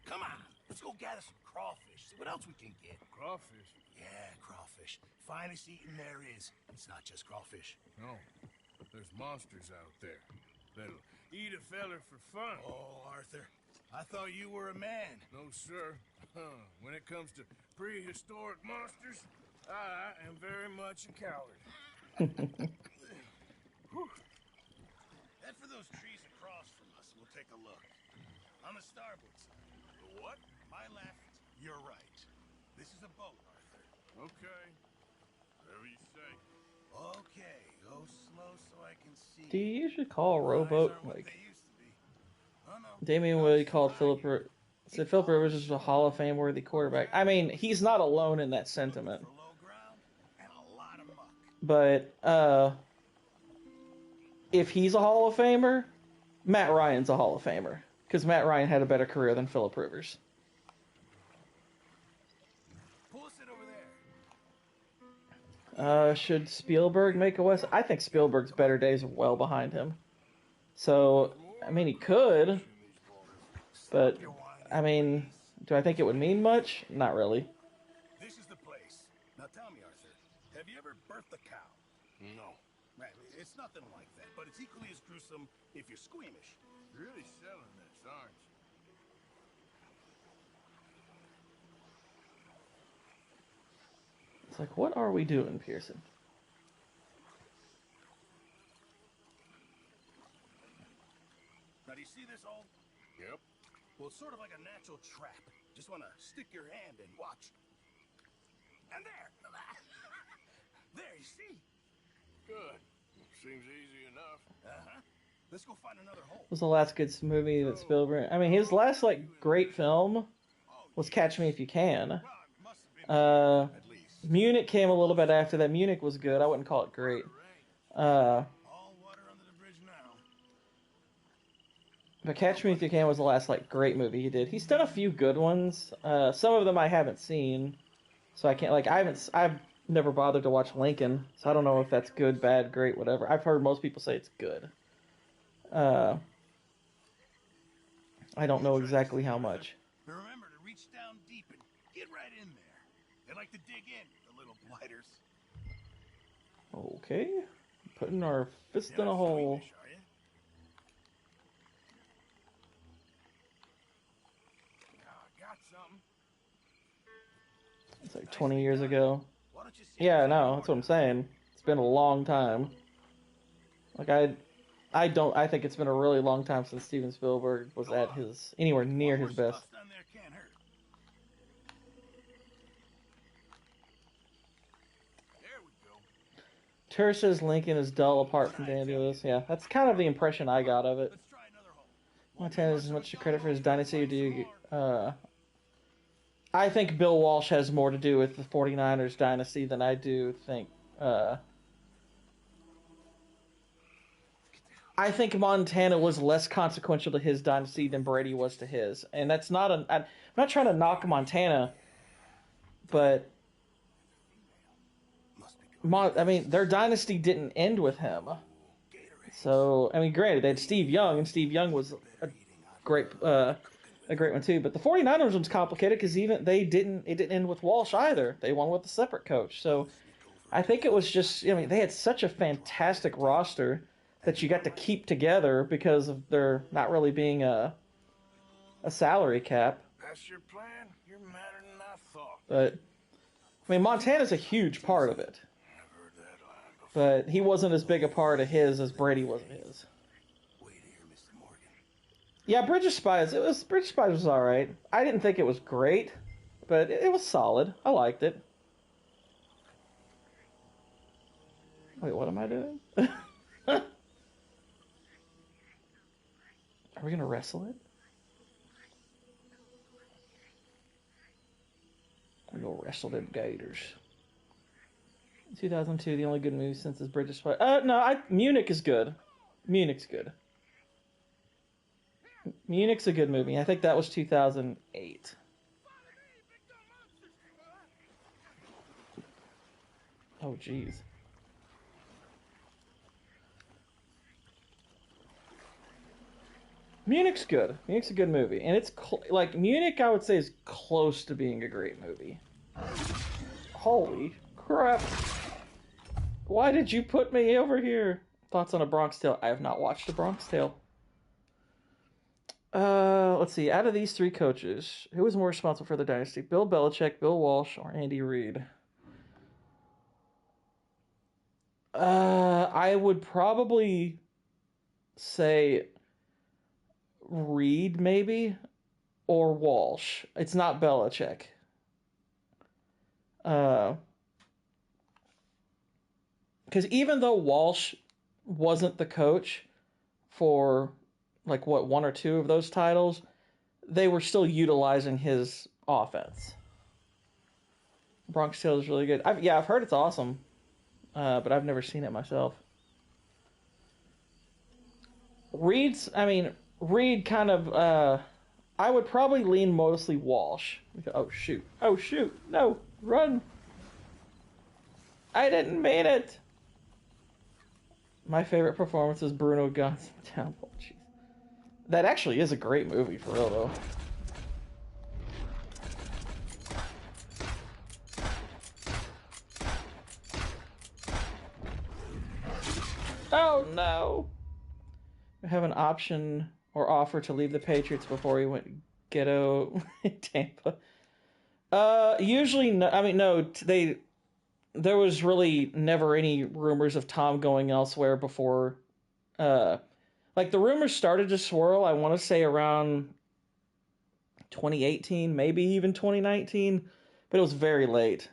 Come on, let's go gather some crawfish. See what else we can get. Crawfish? Yeah, crawfish. Finest eating there is. It's not just crawfish. No. There's monsters out there that'll eat a feller for fun. Oh, Arthur, I thought you were a man. No, sir. When it comes to prehistoric monsters, I am very much a coward. Head for those trees across from us. We'll take a look. On the starboard side. The what? My left, your right. This is a boat, Arthur. Okay. Whatever you say. Okay, go slow so I can see. Do you usually call a rowboat like They used to be. Oh, no. Damian Wood called Philip? Said Philip Rivers is a Hall of Fame worthy quarterback. I mean, he's not alone in that sentiment. For low ground and a lot of muck. But if he's a Hall of Famer, Matt Ryan's a Hall of Famer because Matt Ryan had a better career than Philip Rivers. Pull us it over there. Should Spielberg make a West? I think Spielberg's better days are well behind him. So, I mean, he could, but I mean, do I think it would mean much? Not really. This is the place. Now tell me, Arthur, have you ever birthed a cow? No. Right, it's nothing like that, but it's equally as gruesome if you're squeamish. You're really selling this, aren't you? It's like, what are we doing, Pearson? Now, do you see this hole? Yep. Well, it's sort of like a natural trap. Just want to stick your hand and watch. And there! There, you see? Good. Seems easy enough. Uh-huh. Let's go find another hole. Was the last good movie that Spielberg? I mean, his last great film was Catch Me If You Can. Well, it must have been at least. Munich came a little bit after that. Munich was good. I wouldn't call it great. All water under the bridge now. But Catch Me If You Can was the last great movie he did. He's done a few good ones. Some of them I haven't seen, so I can't I've never bothered to watch Lincoln, so I don't know if that's good, bad, great, whatever. I've heard most people say it's good. I don't know exactly how much. But remember to reach down deep and get right in there. They like to dig in, the little blighters. Okay, putting our fist in a hole. Squeamish, are you? Got something. It's like 20 years ago. Why don't you see Yeah, no, that's what I'm saying. It's been a long time. I think it's been a really long time since Steven Spielberg was at anywhere near his best. Stuff down there can't hurt. There we go. Ter says Lincoln is dull apart from Daniel Lewis. Yeah, that's kind of the impression I got of it. Let's try another hole. Montana is as much credit for his dynasty, or do you... I think Bill Walsh has more to do with the 49ers dynasty than I do think... I think Montana was less consequential to his dynasty than Brady was to his. And that's not I'm not trying to knock Montana, but... their dynasty didn't end with him. So, granted, they had Steve Young, and Steve Young was a great one too. But the 49ers one's complicated because it didn't end with Walsh either. They won with a separate coach. So, I think it was just, they had such a fantastic roster that you got to keep together because of there not really being a salary cap. That's your plan? You're madder than I thought. But, Montana's a huge part of it. But he wasn't as big a part of his as Brady was of his. Wait here, Mr. Morgan. Yeah, Bridge of Spies was alright. I didn't think it was great, but it was solid. I liked it. Wait, what am I doing? Are we gonna wrestle it? We're gonna wrestle them gators. 2002, the only good movie since is Bridge of Spies. No, Munich is good. Munich's good. Munich's a good movie. I think that was 2008. Oh, jeez. Munich's good. Munich's a good movie, and it's like Munich. I would say is close to being a great movie. Holy crap! Why did you put me over here? Thoughts on A Bronx Tale? I have not watched A Bronx Tale. Let's see. Out of these three coaches, who was more responsible for the dynasty? Bill Belichick, Bill Walsh, or Andy Reid? I would probably say Reid, maybe, or Walsh. It's not Belichick. Because even though Walsh wasn't the coach for like what one or two of those titles, they were still utilizing his offense. Bronx Tale is really good. I've heard it's awesome, but I've never seen it myself. Reid kind of, I would probably lean mostly Walsh. Oh, shoot. Oh, shoot. No, run. I didn't mean it. My favorite performance is Bruno Guns. Temple. Jeez. That actually is a great movie, for real, though. Oh, no. We have an option or offer to leave the Patriots before he went ghetto Tampa. Usually, no. I mean, no. There was really never any rumors of Tom going elsewhere before. Like the rumors started to swirl. I want to say around 2018, maybe even 2019, but it was very late.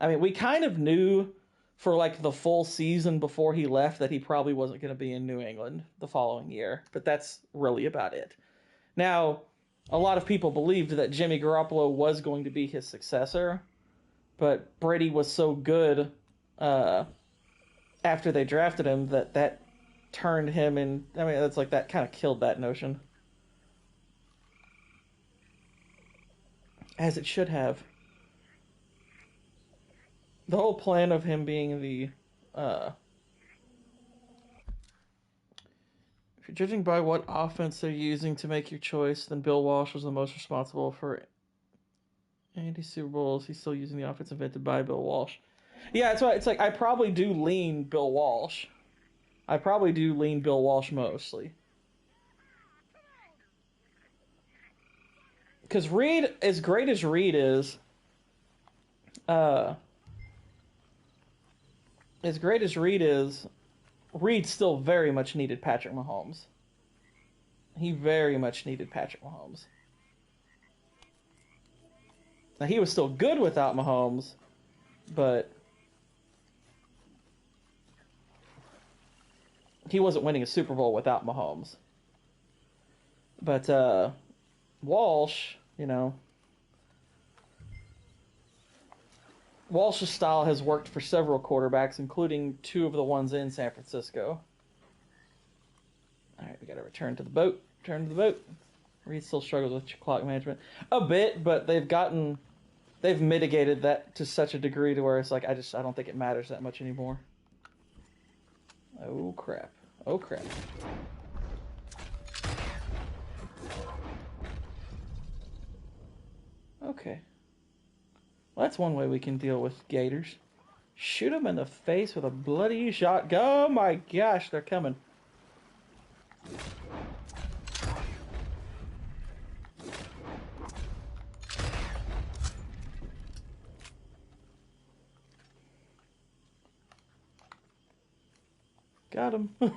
I mean, we kind of knew for like the full season before he left that he probably wasn't going to be in New England the following year, but that's really about it. Now, a lot of people believed that Jimmy Garoppolo was going to be his successor, but Brady was so good after they drafted him that turned him in. I mean, it's like that kind of killed that notion. As it should have. The whole plan of him being the if you're judging by what offense they're using to make your choice, then Bill Walsh was the most responsible for Andy Super Bowls. He's still using the offense invented by Bill Walsh. Yeah, that's why it's like I probably do lean Bill Walsh. I probably do lean Bill Walsh mostly. Because Reid, as great as Reid is, Reid still very much needed Patrick Mahomes. He very much needed Patrick Mahomes. Now, he was still good without Mahomes, but he wasn't winning a Super Bowl without Mahomes. But Walsh, Walsh's style has worked for several quarterbacks, including two of the ones in San Francisco. All right, we got to return to the boat. Return to the boat. Reid still struggles with clock management a bit, but they've mitigated that to such a degree to where it's like I don't think it matters that much anymore. Oh crap! Oh crap! Okay. Well, that's one way we can deal with gators. Shoot them in the face with a bloody shotgun. Oh my gosh, they're coming. Got him. Hurry!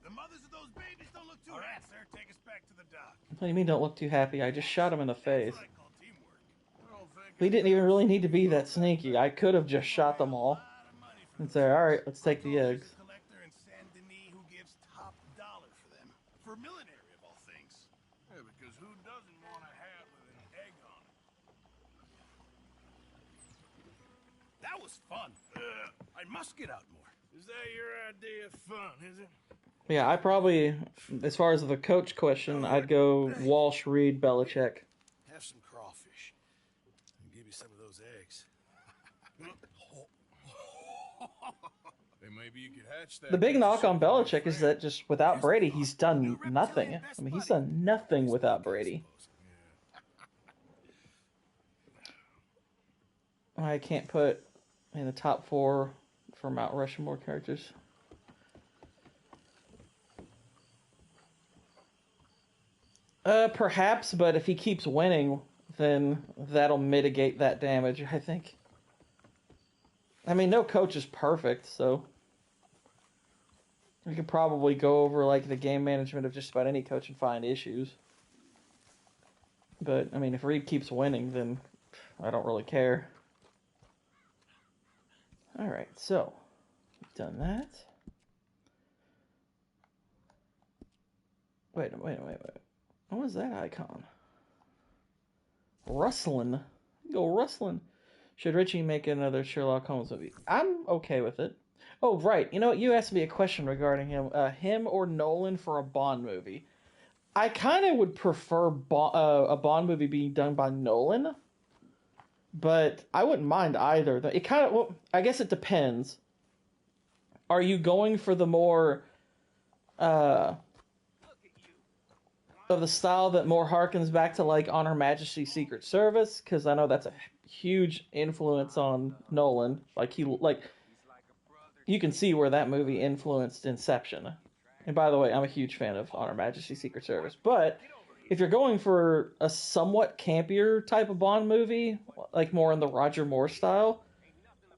The mothers of those babies don't look too happy. Sir, take us back to the dock. What do you mean don't look too happy? I just shot him in the face. We didn't even really need to be that sneaky. I could have just shot them all and say, all right, let's take the eggs. Who gives top dollar for them? For military of all things. Yeah, because who doesn't want a hat with an egg on it? That was fun. I must get out more. Is that your idea of fun, is it? Yeah, I probably, as far as the coach question, I'd go Walsh, Reed, Belichick. Have some crawfish. And give you some of those eggs. Hey, maybe you could hatch that. The big get knock on yourself a new Belichick is friend. that just without Brady, he's done nothing. I mean, he's done nothing without Brady. I can't put in the top 4 for Mount Rushmore characters. Perhaps, but if he keeps winning, then that'll mitigate that damage, I think. I mean, no coach is perfect, so we could probably go over like the game management of just about any coach and find issues. But I mean, if Reed keeps winning, then I don't really care. All right, so we've done that. Wait. What was that icon? Rustling. Go rustling. Should Richie make another Sherlock Holmes movie? I'm okay with it. Oh, right. You know, you asked me a question regarding him or Nolan for a Bond movie. I kind of would prefer a Bond movie being done by Nolan, but I wouldn't mind either. It kind of, well, I guess it depends. Are you going for the more of the style that more harkens back to like On Her Majesty's Secret Service? Because I know that's a huge influence on Nolan. Like you can see where that movie influenced Inception. And by the way, I'm a huge fan of On Her Majesty's Secret Service. But if you're going for a somewhat campier type of Bond movie, like more in the Roger Moore style,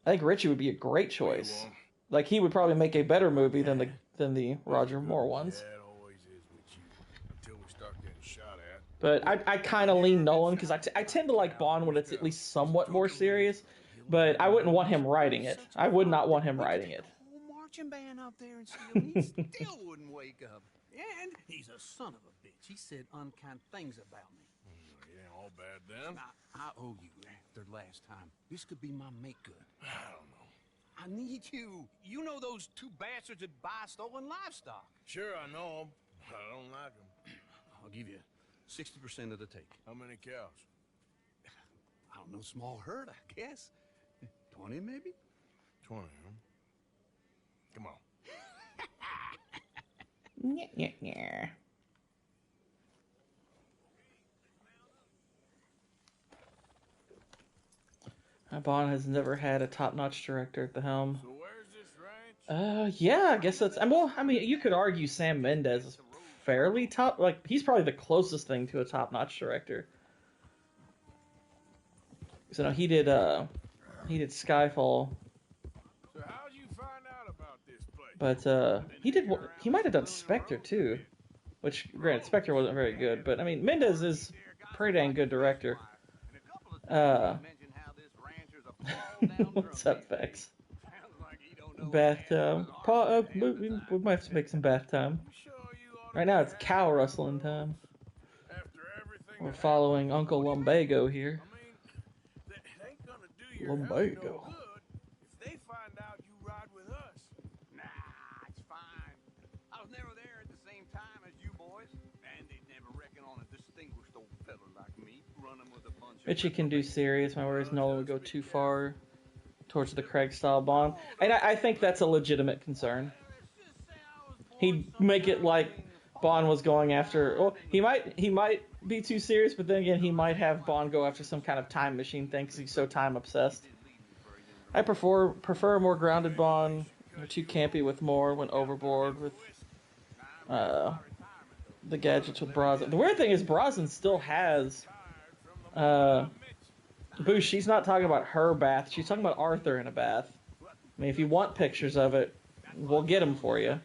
I think Richie would be a great choice. Like he would probably make a better movie than the Roger Moore ones. Yeah, it always is with you until we start getting shot at. But I kind of lean Nolan because I tend to like Bond when it's at least somewhat more serious. But I wouldn't want him writing it. I would not want him writing it. Marching band out there and he still wouldn't wake up. And he's a son of a bitch. He said unkind things about me. Yeah, all bad then. I owe you after last time. This could be my make good. I don't know. I need you. You know those 2 bastards that buy stolen livestock. Sure, I know 'em. I don't like 'em. I'll give you 60% of the take. How many cows? I don't know, small herd, I guess. 20 maybe? 20, huh? Come on. Yeah. Bond has never had a top-notch director at the helm. So where's this ranch? Yeah, I guess that's. Well, I mean, you could argue Sam Mendes is fairly top. Like, he's probably the closest thing to a top-notch director. So no, he did Skyfall. So how'd you find out about this place? But he might have done Spectre too, which granted Spectre wasn't very good, but I mean Mendes is a pretty dang good director. What's up, Vex? Bathtub. We might have to make some bath time. Right now it's cow rustling time. We're following Uncle Lumbago here. Lumbago. If they find out you ride with us. Nah, it's fine. I was never there at the same time as you boys. And they'd never reckon on a distinguished old fella like me running with a bunch of... Richie can do serious, whereas Nolan would go too far towards the Craig style Bond. And I think that's a legitimate concern. He'd make it like Bond was going after... Well, he might be too serious, but then again, he might have Bond go after some kind of time machine thing because he's so time obsessed. I prefer a more grounded Bond. Or too campy with more, went overboard with the gadgets with Brosnan. The weird thing is Brosnan still has Boosh. She's not talking about her bath. She's talking about Arthur in a bath. I mean, if you want pictures of it, we'll get them for you.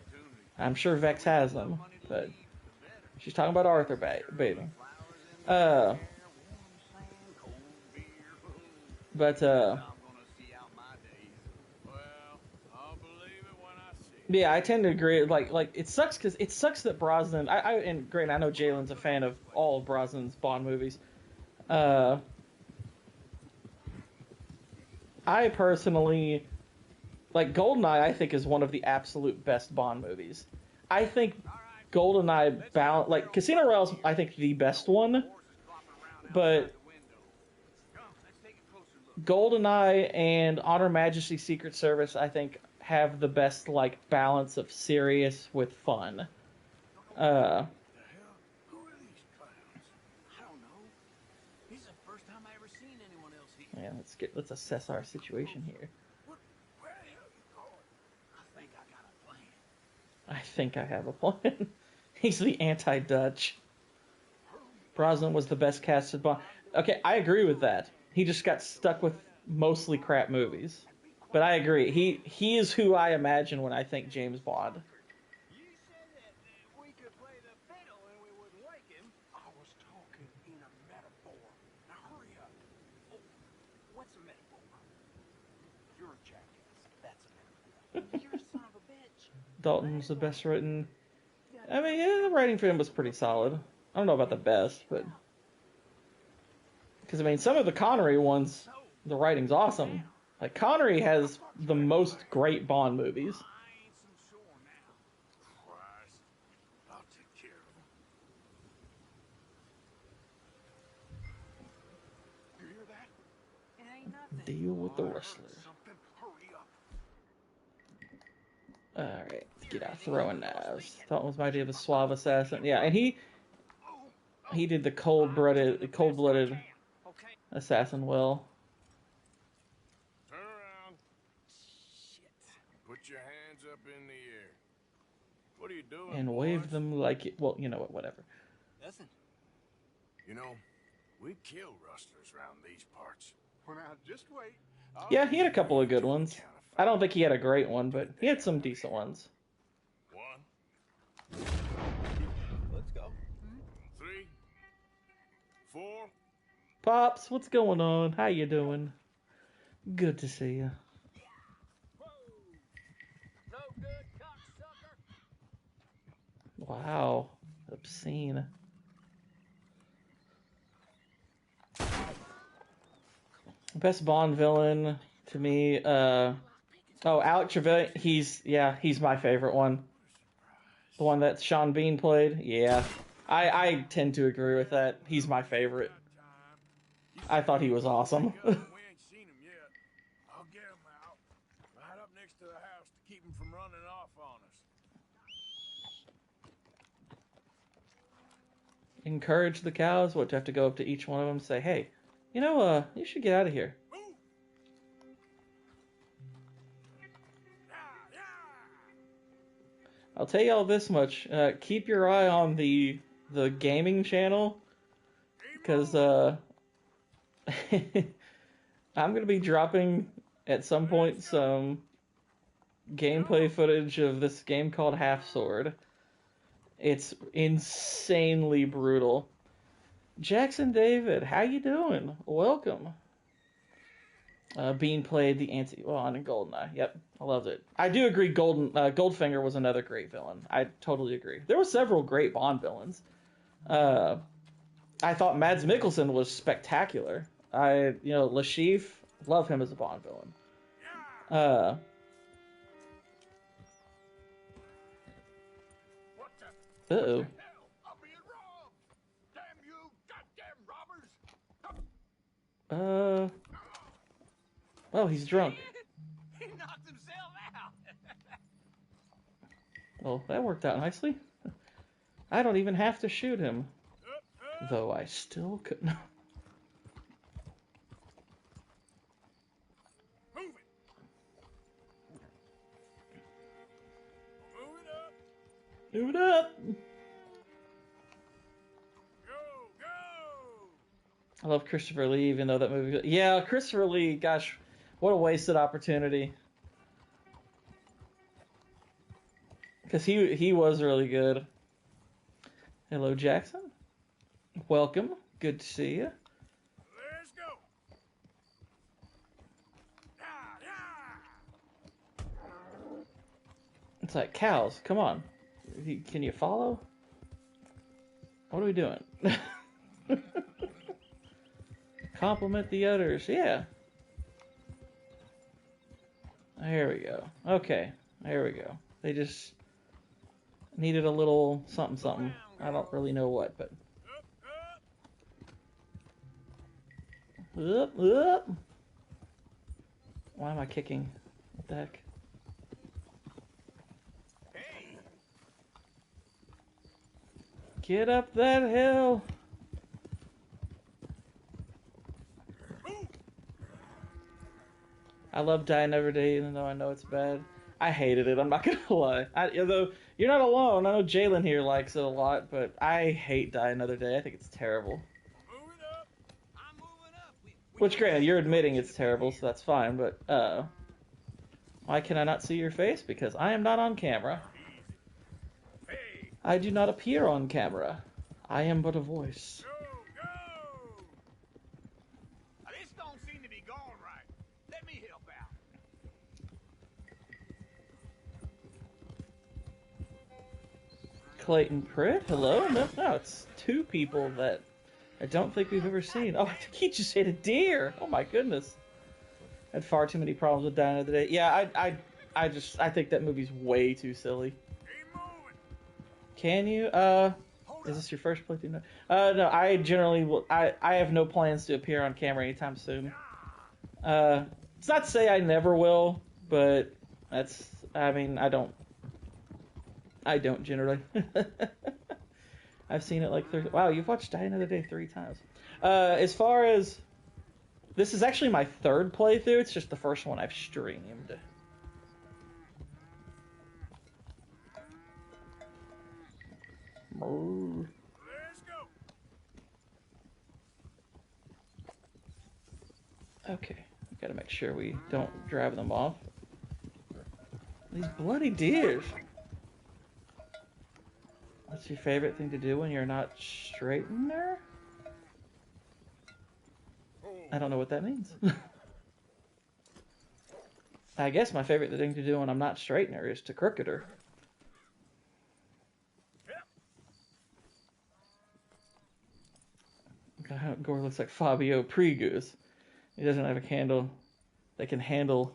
I'm sure Vex has them, but she's talking about Arthur bathing. Yeah, I tend to agree. Like it sucks because it sucks that Brosnan. And great, I know Jalen's a fan of all of Brosnan's Bond movies. I personally like GoldenEye. I think is one of the absolute best Bond movies. I think GoldenEye balance, like Casino Royale's, I think the best one, but GoldenEye and Honor Majesty Secret Service, I think, have the best like balance of serious with fun. Who are these clowns? I don't know. This is the first time I ever seen anyone else here. Yeah, let's assess our situation here. Where the hell are you going? I think I got a plan. I think I have a plan. He's the anti-Dutch. Brosnan was the best casted Bond. Okay, I agree with that. He just got stuck with mostly crap movies. But I agree. He is who I imagine when I think James Bond. You said that we could play the fiddle and we wouldn't wake him. I was talking in a metaphor. Now hurry up. Oh, what's a metaphor? You're a jackass. That's a metaphor. You're a son of a bitch. Dalton's the best written. I mean, yeah, the writing for him was pretty solid. I don't know about the best, but... Because, I mean, some of the Connery ones, the writing's awesome. Like, Connery has the most great Bond movies. I ain't so sure now. Christ. I'll take care of him. You hear that? It ain't nothing. Deal with the wrestler. Something. Hurry up. Alright, let's get out throwing knives. Dalton was my idea of a suave assassin. Yeah, and he did the cold-blooded assassin well. Turn around. Shit. Put your hands up in the air. What are you doing, And boys? wave them like it. Well, you know what, whatever. Nothing. You know, we kill rustlers around these parts. Well, now, just wait. Yeah, he had a couple of good ones. I don't think he had a great one, but he had some decent ones. 1, Let's go. 3, 4. Pops, what's going on? How you doing? Good to see you. No good, cocksucker. Wow, obscene. Best Bond villain to me. Alec Trevelyan. He's my favorite one. The one that Sean Bean played. Yeah, I tend to agree with that. He's my favorite. I thought he was awesome. We ain't seen him yet. I'll get him out. Right up next to the house to keep him from running off on us. Encourage the cows. What, do you have to go up to each one of them and say, hey, you know, you should get out of here. Move! I'll tell you all this much. Keep your eye on the gaming channel, because I'm going to be dropping at some point some gameplay footage of this game called Half Sword. It's insanely brutal. Jackson David, how you doing? Welcome. Bean played the on in GoldenEye. Yep, I loved it. I do agree. Goldfinger was another great villain. I totally agree. There were several great Bond villains. I thought Mads Mikkelsen was spectacular. Lashif, love him as a Bond villain. What the Uh-oh. hell? I'm being robbed! Damn you, goddamn robbers! Oh, he's drunk. He knocked himself out. Well, that worked out nicely. I don't even have to shoot him. Though I still could not. Move it! Move it up! Move it up! Go, go! I love Christopher Lee, even though that movie... Yeah, Christopher Lee, gosh, what a wasted opportunity. Because he was really good. Hello, Jackson. Welcome. Good to see you. Let's go! It's like, cows, come on. Can you follow? What are we doing? Compliment the others. Yeah. Here we go. Okay. There we go. They just... Needed a little something something. I don't really know what, but. Up, up. Why am I kicking? What the heck? Hey, Get up that hill. I love Die Another Day, even though I know it's bad. I hated it, I'm not gonna lie. Although, you're not alone. I know Jalen here likes it a lot, but I hate Die Another Day. I think it's terrible. moving up. I'm moving up. We Which, granted, you're admitting it's terrible, so that's fine, but, why can I not see your face? Because I am not on camera. Hey, I do not appear on camera. I am but a voice. go, go. Now, this don't seem to be going right. Let me help out. Clayton Pritt? Hello? No, it's two people that I don't think we've ever seen. Oh, I think he just hit a deer. Oh my goodness. Had far too many problems with Die Another Day. Yeah, I think that movie's way too silly. Keep moving. Can you? Is this your first playthrough? No, I generally will. I have no plans to appear on camera anytime soon. It's not to say I never will, but that's. I mean, I don't generally. I've seen it like 30. Wow, you've watched Die Another Day 3 times. As far as this is actually my third playthrough. It's just the first one I've streamed. Let's go. Okay, we gotta make sure we don't drive them off. These bloody deers. What's your favorite thing to do when you're not straightener? I don't know what that means. I guess my favorite thing to do when I'm not straightener is to crooked her. Gore looks like Fabio Pregoose. He doesn't have a candle that can handle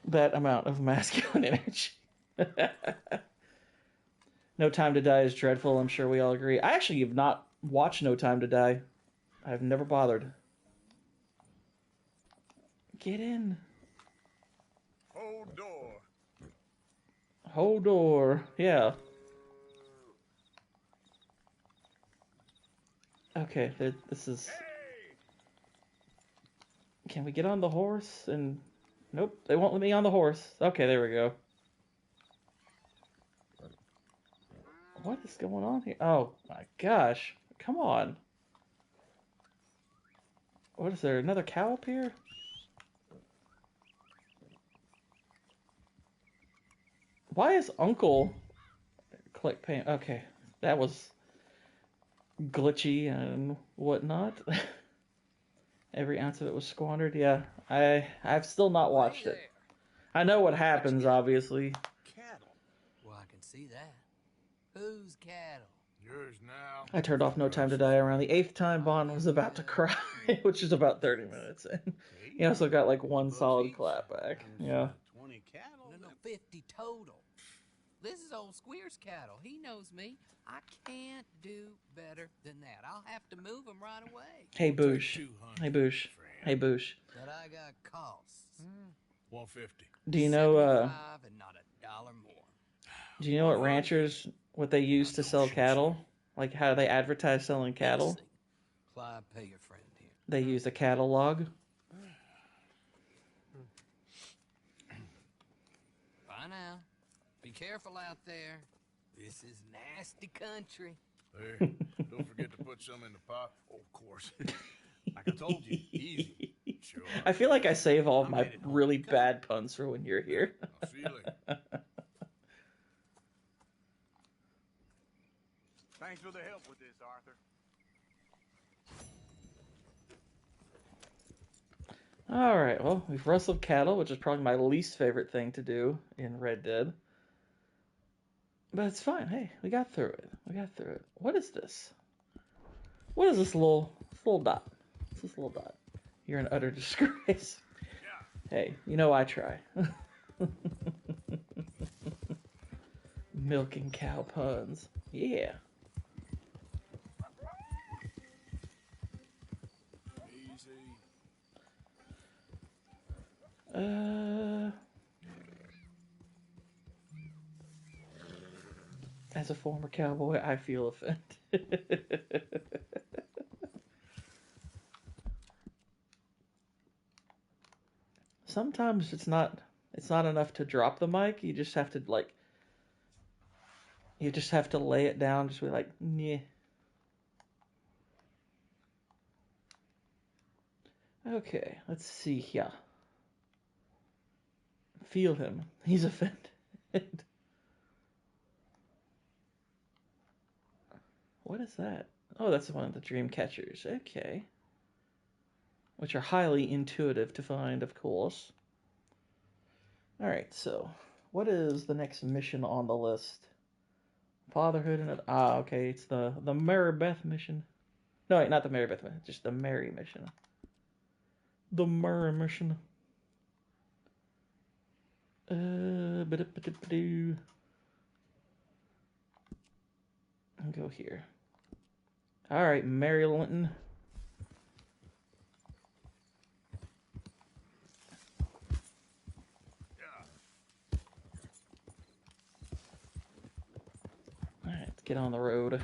that amount of masculine energy. No Time to Die is dreadful, I'm sure we all agree. I actually have not watched No Time to Die. I've never bothered. Get in. Hold door. Hold door. Yeah. Okay, this is... Can we get on the horse? And nope, they won't let me on the horse. Okay, there we go. What is going on here? Oh my gosh. Come on. What is there? Another cow up here? Why is Uncle click paint? Okay, that was glitchy and whatnot. Every ounce of it was squandered. Yeah, I've still not watched it. I know what happens, obviously. Cattle. Well, I can see that. Whose cattle? Yours now. I turned off No Time to Die around the 8th time Bond was about to cry, which is about 30 minutes in. He also got like one solid clap back. Yeah. 20 cattle. No, 50 total. This is old Squeer's cattle. He knows me. I can't do better than that. I'll have to move him right away. Hey, Boosh. Hey, Boosh. Hey, Boosh. But I got costs. 150. Do you know, 75 and not a dollar more. do you know what ranchers, what they use to sell cattle? Like how they advertise selling cattle? Clyde, pay your friend here. They use a catalog. Bye now. Be careful out there. This is nasty country. There. Don't forget to put some in the pot. Oh, of course. Like I told you, easy. Sure. I feel like I save all of my really bad puns for when you're here. I'll see you later. Thanks for the help with this, Arthur. Alright, well, we've rustled cattle, which is probably my least favorite thing to do in Red Dead. But it's fine. Hey, we got through it. We got through it. What is this? What is this little dot? What's this little dot? You're an utter disgrace. Hey, you know I try. Milking cow puns. Yeah. Easy. As a former cowboy, I feel offended. Sometimes it's not enough to drop the mic. You just have to lay it down, just be like, yeah. Okay, let's see here. Feel him. He's offended. What is that? Oh, that's one of the dream catchers. Okay. Which are highly intuitive to find, of course. Alright, so what is the next mission on the list? Fatherhood and okay, it's the Mary Beth mission. No, wait, not the Mary Beth mission, just the Mary mission. The Mary mission. I'll go here. Alright, Mary Linton. Alright, let's get on the road.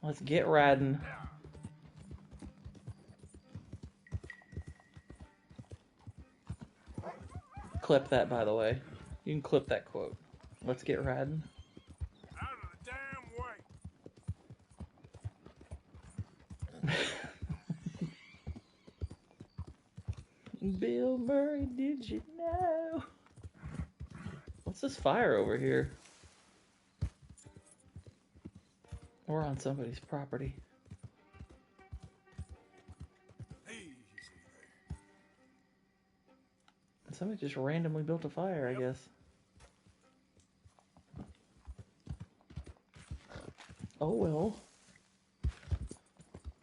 Let's get riding. Clip that, by the way. You can clip that quote. Let's get riding. Out of the damn way. Bill Murray, did you know? What's this fire over here? We're on somebody's property. Somebody just randomly built a fire, I guess. Oh well.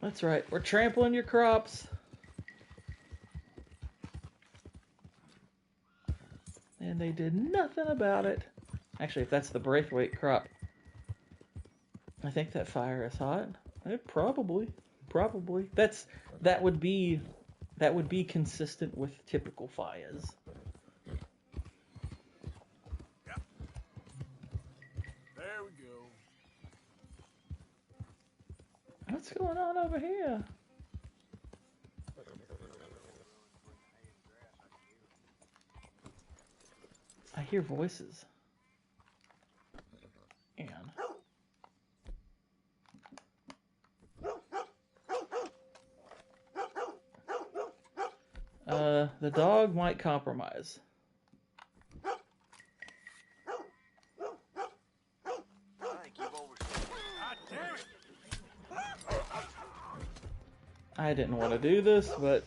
That's right, we're trampling your crops. And they did nothing about it. Actually, if that's the Braithwaite crop, I think that fire is hot. Probably. That would be consistent with typical fires. Yep. There we go. What's going on over here? I hear voices. The dog might compromise. I didn't want to do this, but...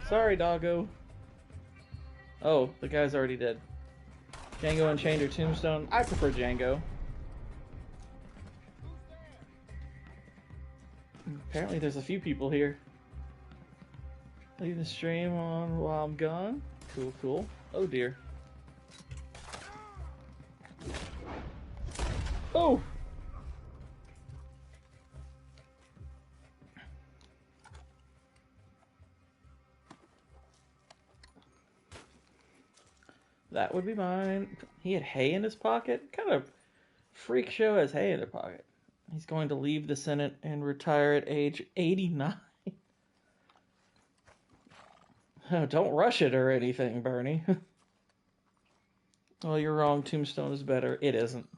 Sorry, doggo. Oh, the guy's already dead. Django Unchained or Tombstone? I prefer Django. Apparently there's a few people here. Leave the stream on while I'm gone. Cool, cool. Oh dear. Oh! That would be mine. He had hay in his pocket? What kind of freak show has hay in their pocket? He's going to leave the Senate and retire at age 89. Oh, don't rush it or anything, Bernie. Well, you're wrong. Tombstone is better. It isn't.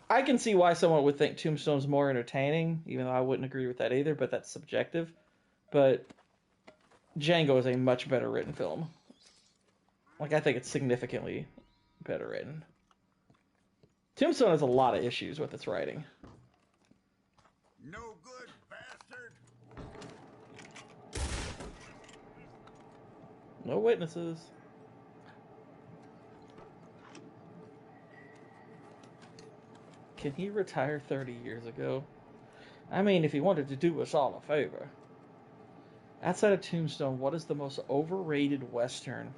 I can see why someone would think Tombstone's more entertaining, even though I wouldn't agree with that either, but that's subjective. But Django is a much better written film. Like, I think it's significantly better written. Tombstone has a lot of issues with its writing. No good, bastard. No witnesses. Can he retire 30 years ago? I mean, if he wanted to do us all a favor. Outside of Tombstone, what is the most overrated Western?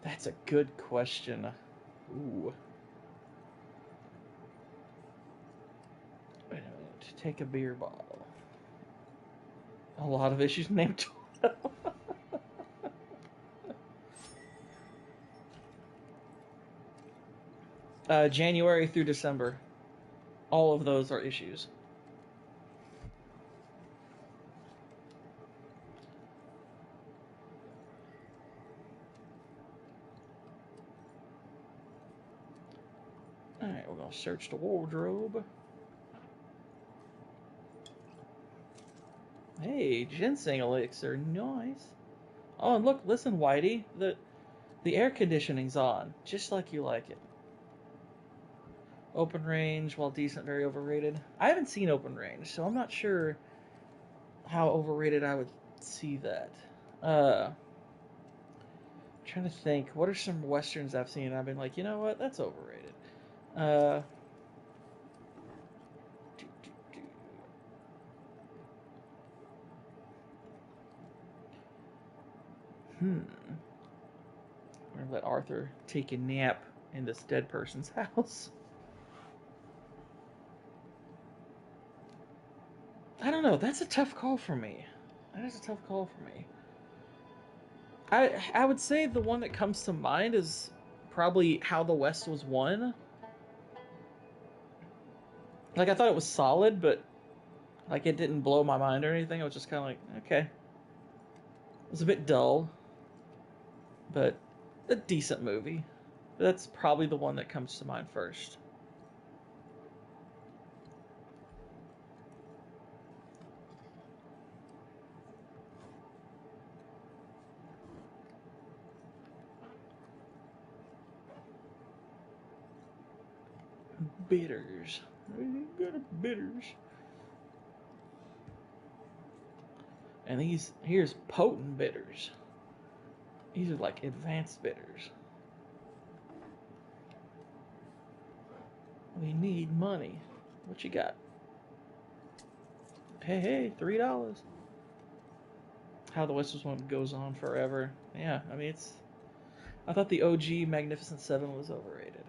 That's a good question. Ooh. Wait a minute. Take a beer bottle. A lot of issues named 12. January through December. All of those are issues. Alright, we're going to search the wardrobe. Hey, ginseng elixir. Nice. Oh, and look, listen, Whitey. The air conditioning's on. Just like you like it. Open range, while decent, very overrated. I haven't seen Open Range, so I'm not sure how overrated I would see that. Trying to think, what are some westerns I've seen and I've been like, you know what, that's overrated. I'm gonna let Arthur take a nap in this dead person's house. I don't know, that's a tough call for me. That is a tough call for me. I would say the one that comes to mind is probably How the West Was Won. Like, I thought it was solid, but like it didn't blow my mind or anything. I was just kind of like, okay. It was a bit dull, but a decent movie. That's probably the one that comes to mind first. Bitters. We got bitters. And here's potent bitters. These are like advanced bitters. We need money. What you got? Hey, $3. How the West Was Won goes on forever. Yeah, I mean, I thought the OG Magnificent Seven was overrated.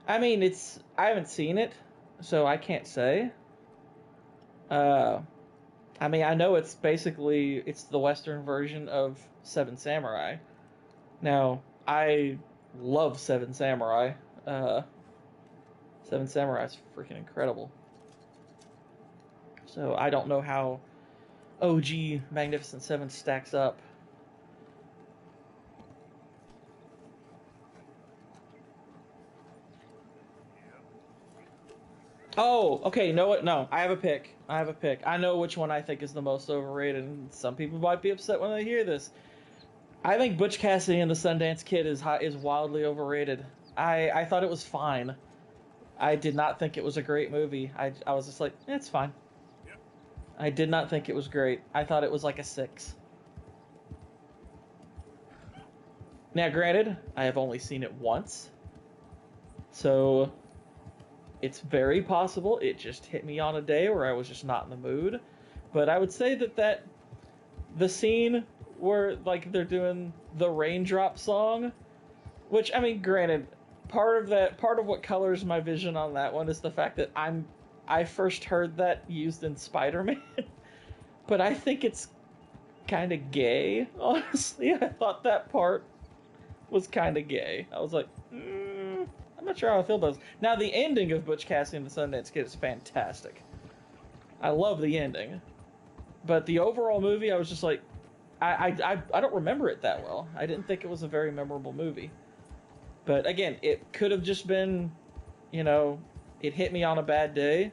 I mean, I haven't seen it, so I can't say. I mean, I know it's the Western version of Seven Samurai. Now, I love Seven Samurai. Seven Samurai is freaking incredible. So I don't know how OG Magnificent Seven stacks up. Oh, okay, you know what? No, I have a pick. I know which one I think is the most overrated, and some people might be upset when they hear this. I think Butch Cassidy and the Sundance Kid is wildly overrated. I thought it was fine. I did not think it was a great movie. I was just like, it's fine. I did not think it was great. I thought it was like a 6. Now, granted, I have only seen it once, so it's very possible it just hit me on a day where I was just not in the mood. But I would say that the scene where like they're doing the raindrop song, which, I mean, granted, part of what colors my vision on that one is the fact that I first heard that used in Spider-Man, but I think it's kind of gay, honestly. I thought that part was kind of gay. I was like, I'm not sure how I feel about this. Now, the ending of Butch Cassidy and the Sundance Kid is fantastic. I love the ending. But the overall movie, I was just like, I don't remember it that well. I didn't think it was a very memorable movie. But again, it could have just been, it hit me on a bad day.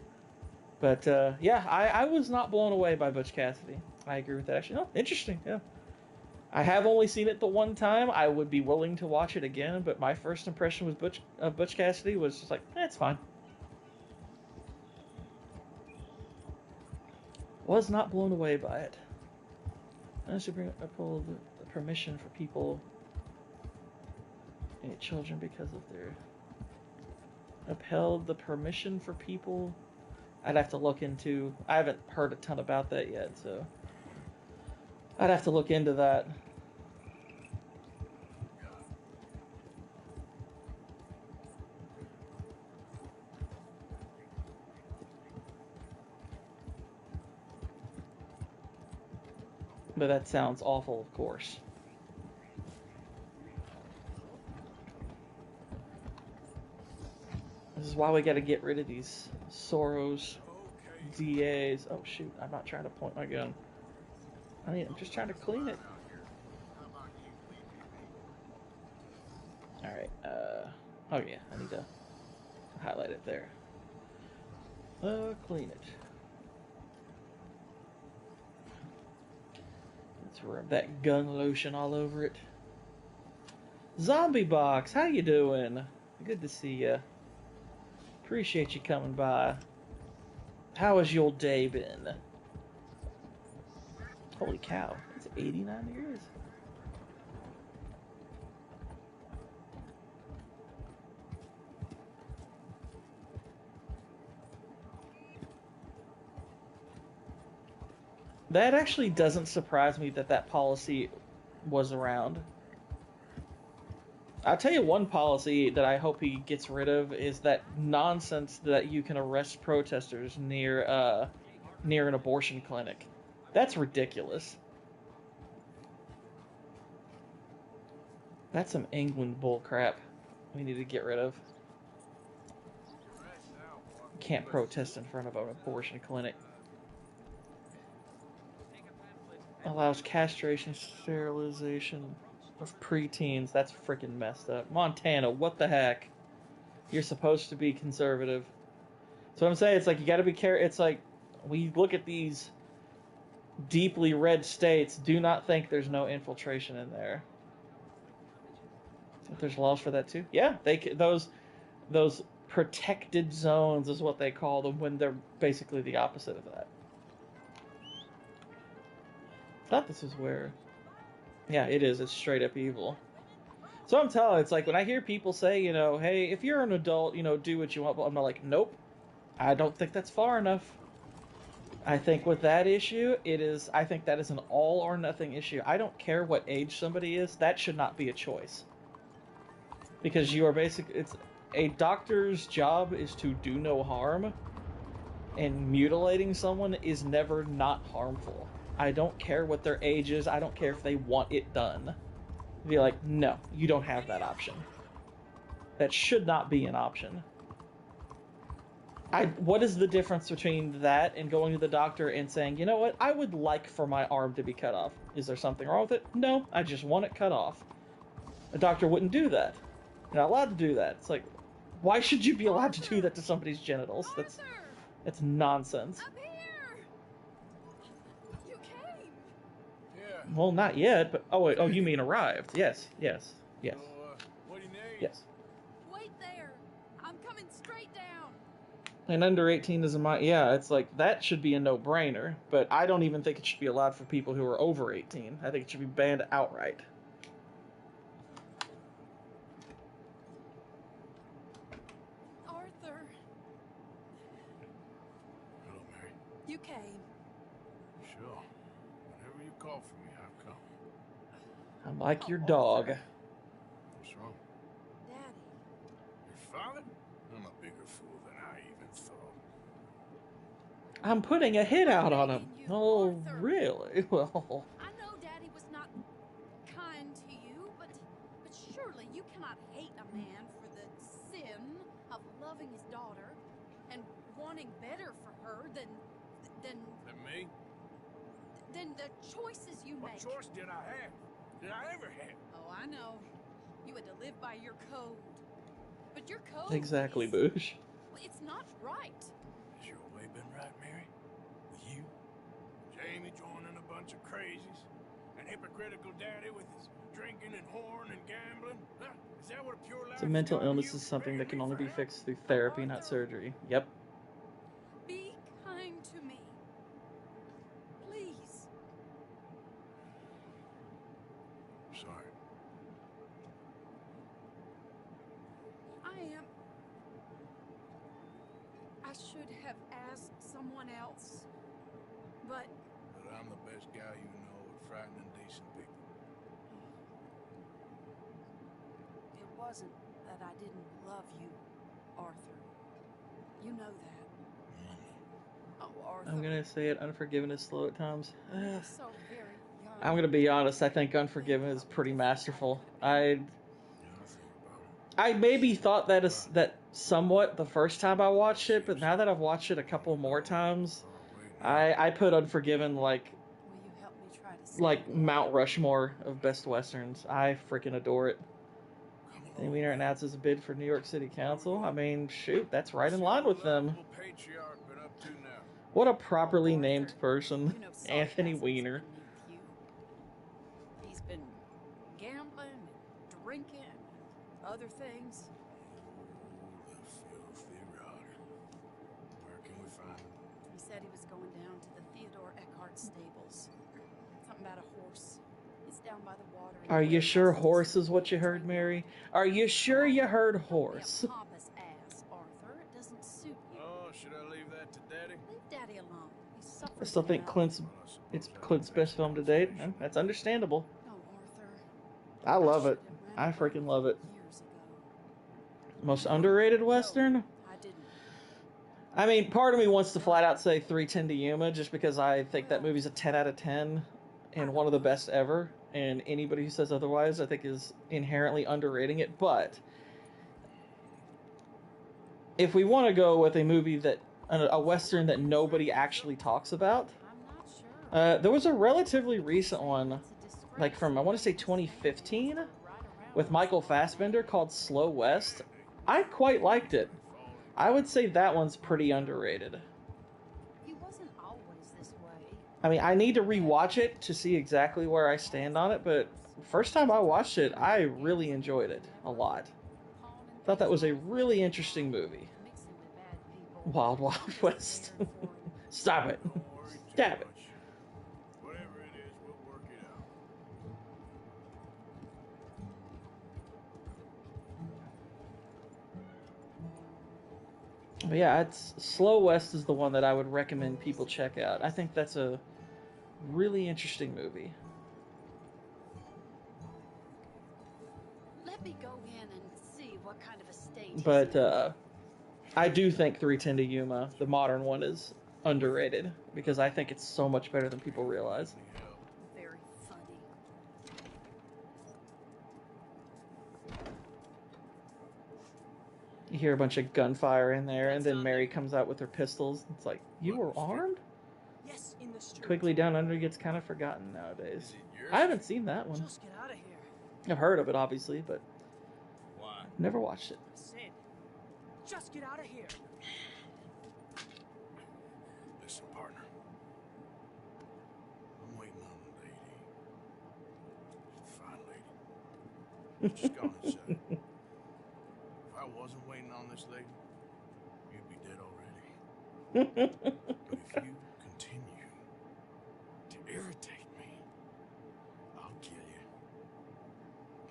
But yeah, I was not blown away by Butch Cassidy. I agree with that, actually. Oh, interesting, yeah. I have only seen it the one time. I would be willing to watch it again, but my first impression with Butch Cassidy was just like, it's fine. Was not blown away by it. I should uphold the permission for people, children, because of their upheld the permission for people I'd have to look into. I haven't heard a ton about that yet, so I'd have to look into that. But that sounds awful, of course. This is why we got to get rid of these Soros DAs. Oh shoot! I'm not trying to point my gun. I'm just trying to clean it. All right. Oh yeah, I need to highlight it there. Clean it. Let's rub that gun lotion all over it. Zombie Box, how you doing? Good to see you. Appreciate you coming by. How has your day been? Holy cow, it's 89 degrees. That actually doesn't surprise me that that policy was around. I'll tell you one policy that I hope he gets rid of is that nonsense that you can arrest protesters near an abortion clinic. That's ridiculous. That's some England bull crap we need to get rid of. You can't protest in front of an abortion clinic. Allows castration, sterilization of preteens. That's freaking messed up. Montana, what the heck? You're supposed to be conservative. So I'm saying, it's like you got to be careful. It's like we look at these deeply red states. Do not think there's no infiltration in there. There's laws for that too. Yeah, those protected zones is what they call them when they're basically the opposite of that. I thought this was where. Yeah, it is. It's straight up evil. So I'm telling you, it's like when I hear people say, hey, if you're an adult, do what you want. But I'm like, nope. I don't think that's far enough. I think with that issue, I think that is an all or nothing issue. I don't care what age somebody is. That should not be a choice. Because you are it's a doctor's job is to do no harm. And mutilating someone is never not harmful. I don't care what their age is. I don't care if they want it done. Be like, no, you don't have that option. That should not be an option. What is the difference between that and going to the doctor and saying, you know what, I would like for my arm to be cut off. Is there something wrong with it? No, I just want it cut off. A doctor wouldn't do that. You're not allowed to do that. It's like, why should you be allowed to do that to somebody's genitals? That's nonsense. Up here! You came! Yeah. Well, not yet, but oh, you mean arrived? Yes. So, what do you need? Yes. Wait there! I'm coming straight down! And under 18 is yeah, it's like, that should be a no-brainer, but I don't even think it should be allowed for people who are over 18. I think it should be banned outright. Arthur, Hello, Mary. you came. Sure. Whenever you call for me, I'll come. I'm like your dog. What's wrong? Daddy. Your father? I'm a bigger fool than I even thought. I'm putting a hit out on him. You, Oh, Arthur. really? Well, I know Daddy was not kind to you, but surely you cannot hate a man for the sin of loving his daughter and wanting better for her than Than me? the choices you What make. choice did I have? Did I ever have? Oh, I know. You had to live by your code. But your code exactly, is, Boosh. it's not right. Has your way been right, Mary? With you? Jamie joining a bunch of crazies? An hypocritical daddy with his drinking and whoring and gambling? Huh? Is that what a pure life So mental is? illness is something that can only be fixed through therapy, not surgery. Yep. Be kind to me. Please. Sorry. I should have ask someone else. But I'm the best guy you know at frightening decent people. it wasn't that I didn't love you, Arthur. You know that. Oh, Arthur. I'm gonna say it. Unforgiven is slow at times. You were so very young. I'm gonna be honest. I think Unforgiven is pretty masterful. I maybe thought that somewhat the first time I watched it, but now that I've watched it a couple more times, I put Unforgiven like Will you help me try to like Mount Rushmore of best westerns. I freaking adore it. Danny Weiner announces a bid for New York City Council. I mean, shoot, that's right in line with them. What a properly named person, Anthony Weiner. He's been gambling, and drinking, and other things. The filthy rotter. Where can we find him? He said he was going down to the Theodore Eckhart stables. Something about a horse. It's down by the water. Are you sure horse is what you heard, Mary? Are you sure you heard horse? Pompous ass, Arthur. It doesn't suit you. Oh, should I leave that to Daddy? Leave Daddy alone. He suffers. I still think it's Clint's best film to date. That's understandable. No, Arthur. I love it. I freaking love it. Most underrated Western? I didn't. I mean, part of me wants to flat out say 3:10 to Yuma just because I think that movie's a 10 out of 10 and one of the best ever. And anybody who says otherwise, I think, is inherently underrating it. But if we want to go with a movie a Western that nobody actually talks about, there was a relatively recent one, like from, I want to say 2015, with Michael Fassbender called Slow West. I quite liked it. I would say that one's pretty underrated. He wasn't always this way. I mean, I need to rewatch it to see exactly where I stand on it, but first time I watched it, I really enjoyed it a lot. Thought that was a really interesting movie. Wild Wild West. Stop it. Stab it. Whatever it is, we'll work it out. But yeah, Slow West is the one that I would recommend people check out. I think that's a really interesting movie. Let me go in and see what kind of a state. But I do think 3:10 to Yuma, the modern one, is underrated because I think it's so much better than people realize. Very funny. You hear a bunch of gunfire in there, and then Mary comes out with her pistols. It's like, you were armed? Yes, in the street. Quickly Down Under gets kind of forgotten nowadays. I haven't seen that one. Just get out of here. I've heard of it, obviously, but Why? never watched it. Sid, just get out of here. Listen, partner. I'm waiting on the lady. She's a fine lady. Just go inside. If I wasn't waiting on this lady, you'd be dead already. But if you continue to irritate me, I'll kill you.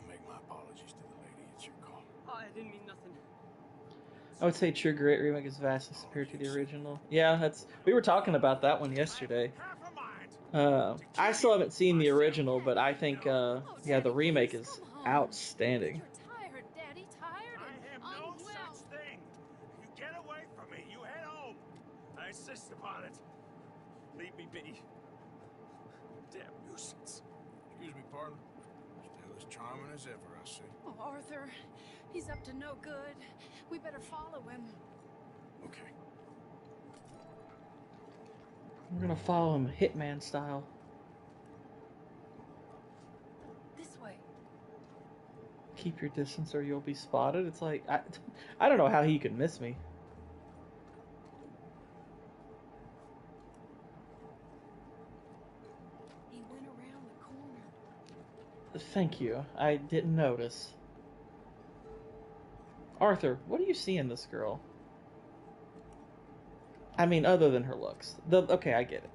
I'll make my apologies to the lady. It's your call. Oh, I didn't mean nothing. I would say True Grit remake is vastly superior to the original. Yeah, we were talking about that one yesterday. I still haven't seen the original, but I think yeah, the remake is outstanding. Tired, Daddy, tired and unwell. Thing. You get away from me. You head home. I insist upon it. Leave me be. Damn nuisance. Excuse me, partner. Still as charming as ever, I see. Oh, Arthur, he's up to no good. We better follow him. Okay. We're gonna follow him Hitman style. This way. Keep your distance or you'll be spotted. It's like, I don't know how he could miss me. He went around the corner. Thank you. I didn't notice. Arthur, what do you see in this girl? I mean, other than her looks. Okay, I get it.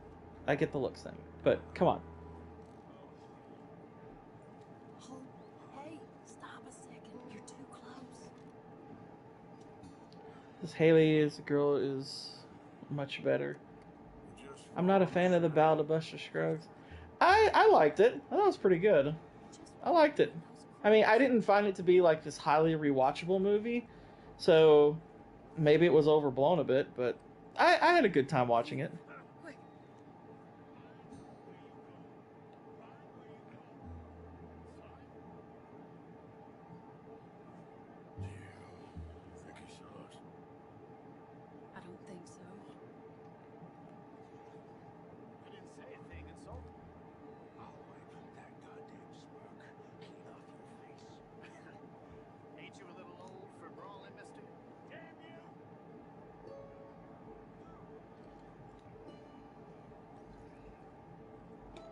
I get the looks thing. But, come on. Oh, hey, stop a second. You're too close. This Haley is a girl is much better. Just I'm not a fan of the Ballad of Buster Scruggs. I liked it. I thought it was pretty good. I liked it. I mean, I didn't find it to be like this highly rewatchable movie, so maybe it was overblown a bit, but I had a good time watching it. think he saw us. I don't think so. I didn't say a thing, insult. I'll wipe that goddamn smirk clean off your face. Ain't you a little old for brawling, mister? Damn you!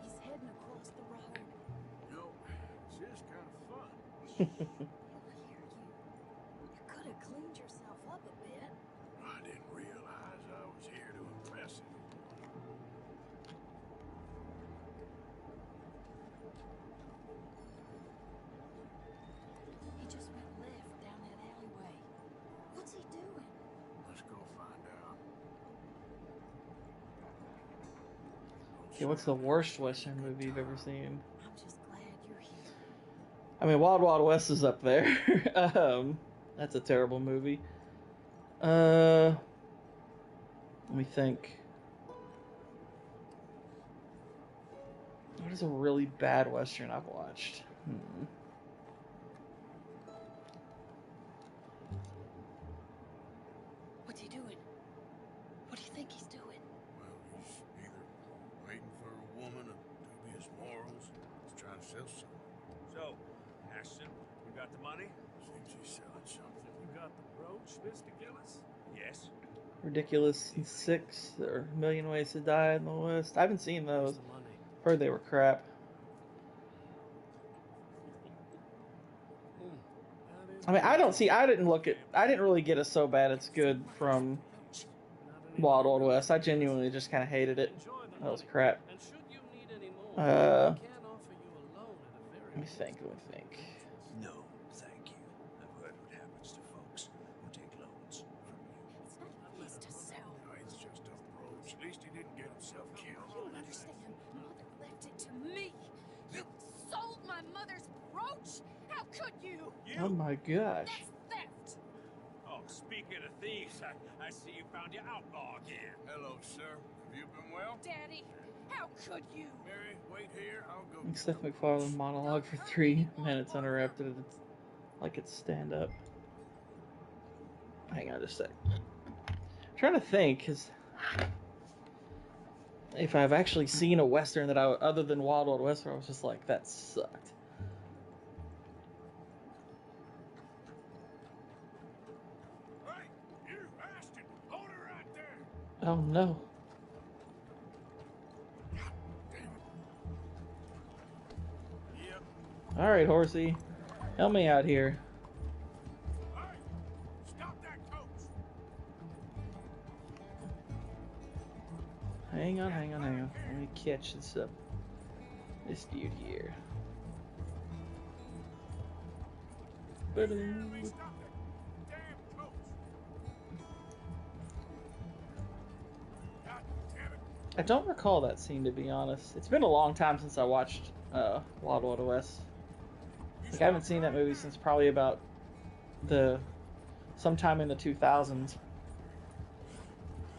He's heading across the road. You know, this is kind of fun. He'll hear you. You could have cleaned yourself up a bit. I didn't realize I was here to impress him. He just went left down that alleyway. What's he doing? Let's go find out. Okay, what's the worst Western movie you've ever seen? I'm just glad you're here. I mean, Wild Wild West is up there. That's a terrible movie. Let me think. What is a really bad Western I've watched? What's he doing? What do you think he's doing? Well, he's either waiting for a woman of dubious morals, he's trying to sell something. So, Ashton, you got the money? Seems he's selling something. You got the brooch, Mr. Gillis? Yes. Ridiculous 6 or A Million Ways to Die in the West. I haven't seen those. The money. Heard they were crap. I mean, I didn't really get a so bad it's good from Wild Wild West. I genuinely just kind of hated it. That was crap. And should you need any more, I can offer you a loan at a very Let me think. No, thank you. I've heard what happens to folks who take loans from you. It's not his to sell. No, it's just a brooch. At least he didn't get himself killed. You don't understand. Mother left it to me. You sold my mother's brooch? How could you? Oh my gosh. That's theft. Oh, speaking of thieves, I see you found your outlaw again. Hello, sir. Have you been well? Daddy, how could you? Mary, wait here. I'll go. Seth MacFarlane monologue for 3 minutes uninterrupted. It's like it's stand up. Hang on just a sec. I'm trying to think, because if I've actually seen a Western that other than Wild Wild West, where I was just like, that sucked. Hey, you bastard! Hold her right there. Oh no. Yep. Alright, horsey. Help me out here. Hey, stop that coach. Hang on. Let me catch this up. This dude here. Stop that damn coach. God damn it. I don't recall that scene, to be honest. It's been a long time since I watched Wild Wild West. Like, I haven't seen that movie since probably about sometime in the 2000s.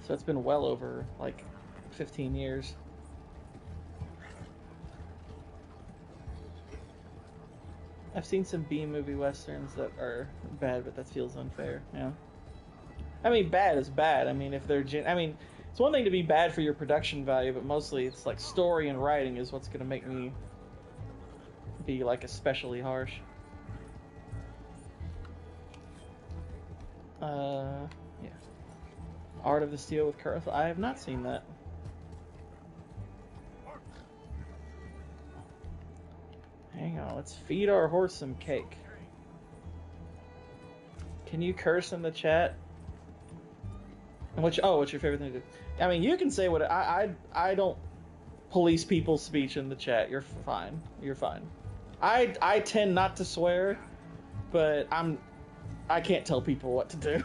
So it's been well over like 15 years. I've seen some B-movie westerns that are bad, but that feels unfair. Yeah. I mean, bad is bad. I mean, if they're it's one thing to be bad for your production value, but mostly it's like story and writing is what's going to make me be like especially harsh. Yeah. Art of the Steel with Kurt Russell. I have not seen that. Hang on, let's feed our horse some cake. Can you curse in the chat? And what's your favorite thing to do? I mean, you can say what I don't police people's speech in the chat. You're fine. You're fine. I tend not to swear, but I can't tell people what to do.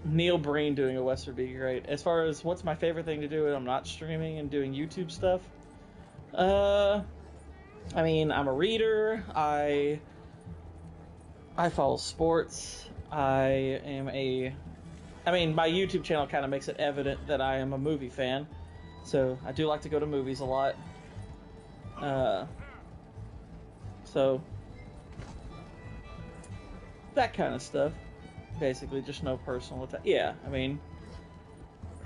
Neil Breen doing a West would be great. As far as what's my favorite thing to do when I'm not streaming and doing YouTube stuff, I mean, I'm a reader. I follow sports. I mean, my YouTube channel kind of makes it evident that I am a movie fan. So I do like to go to movies a lot. So that kind of stuff. Basically, just no personal attack. Yeah, I mean,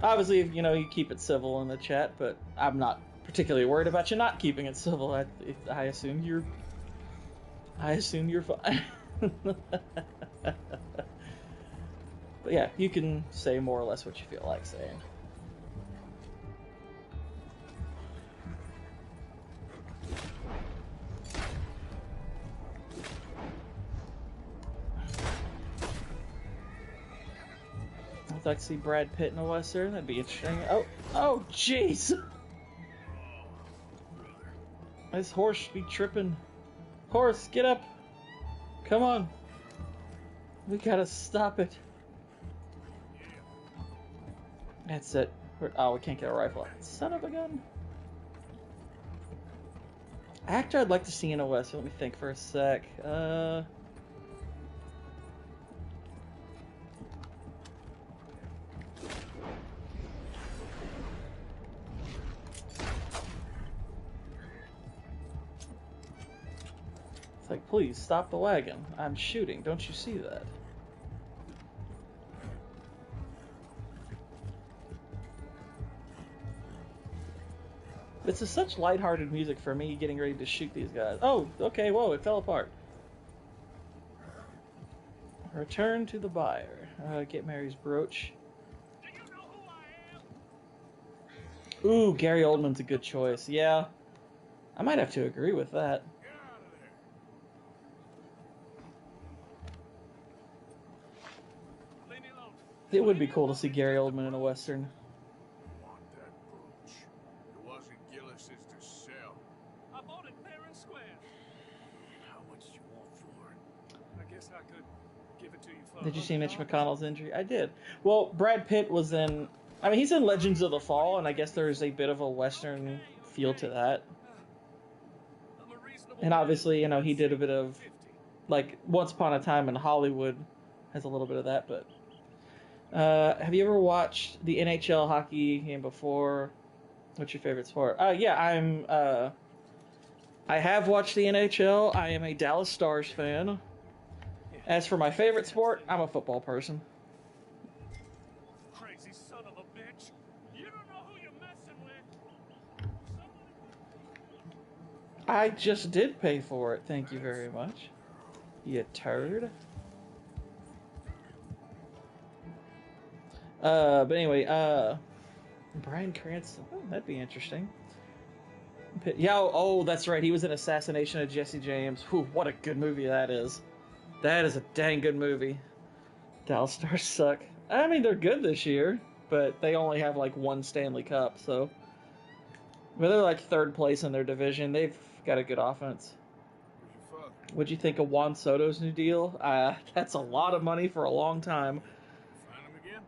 obviously, you know, you keep it civil in the chat, but I'm not particularly worried about you not keeping it civil. I assume you're fine. But yeah, you can say more or less what you feel like saying. I'd like to see Brad Pitt in a Western. That'd be interesting. Oh, jeez! This horse be tripping. Horse, get up! Come on! We gotta stop it. That's it. Oh, we can't get a rifle. Son of a gun. Actor I'd like to see in a Western. Let me think for a sec. It's like, please, stop the wagon. I'm shooting. Don't you see that? This is such lighthearted music for me getting ready to shoot these guys. Oh, okay, whoa, it fell apart. Return to the buyer. Get Mary's brooch. Ooh, Gary Oldman's a good choice. Yeah, I might have to agree with that. It would be cool to see Gary Oldman in a Western. Did you see Mitch McConnell's injury? I did. Well, Brad Pitt was in... I mean, he's in Legends of the Fall, and I guess there's a bit of a Western feel to that. And obviously, you know, he did a bit of... Like, Once Upon a Time in Hollywood has a little bit of that, but... have you ever watched the NHL hockey game before? What's your favorite sport? Yeah, I have watched the NHL. I am a Dallas Stars fan. As for my favorite sport, I'm a football person. Crazy son of a bitch. You don't know who you're messing with. I just did pay for it. Thank you very much. You turd. But anyway, Bryan Cranston. Oh, that'd be interesting. Yeah, oh, that's right. He was in Assassination of Jesse James. Whew, what a good movie that is. That is a dang good movie. Dallas Stars suck. I mean, they're good this year, but they only have like one Stanley Cup, so... But they're like third place in their division. They've got a good offense. What'd you think of Juan Soto's new deal? That's a lot of money for a long time. Find him again?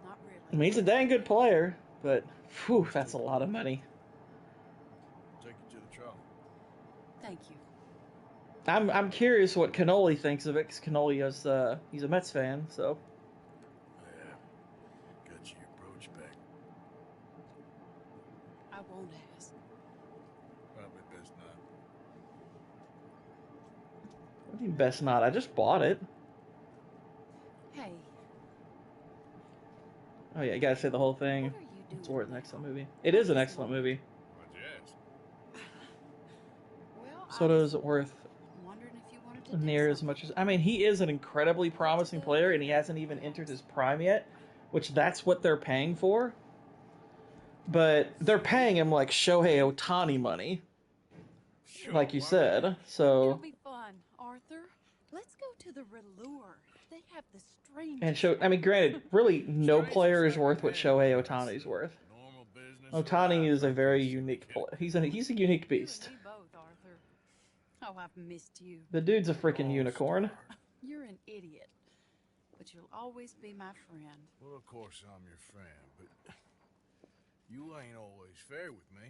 Not really. I mean, he's a dang good player, but whew, that's a lot of money. Take you to the trough. Thank you. I'm curious what Cannoli thinks of it, because Cannoli is he's a Mets fan, so. Yeah. Got you your brooch back. I won't ask. Probably best not. What do you mean best not? I just bought it. Hey. Oh yeah, you gotta say the whole thing. It's worth an excellent movie. It is an excellent movie. Why'd you ask? Well, Soto's worth wondering if you wanted to near as much as... I mean, he is an incredibly promising player, and he hasn't even entered his prime yet, which that's what they're paying for. But they're paying him like Shohei Ohtani money, like you said, so... It'll be fun, Arthur. Let's go to the Relure. They have the strangest... And I mean, granted, really no player is worth what Shohei Ohtani's worth. Ohtani is a very unique player. He's a unique beast. You and me both, Arthur. Oh, I've missed you. The dude's a freaking unicorn. You're an idiot. but you'll always be my friend. Well, of course I'm your friend, but you ain't always fair with me.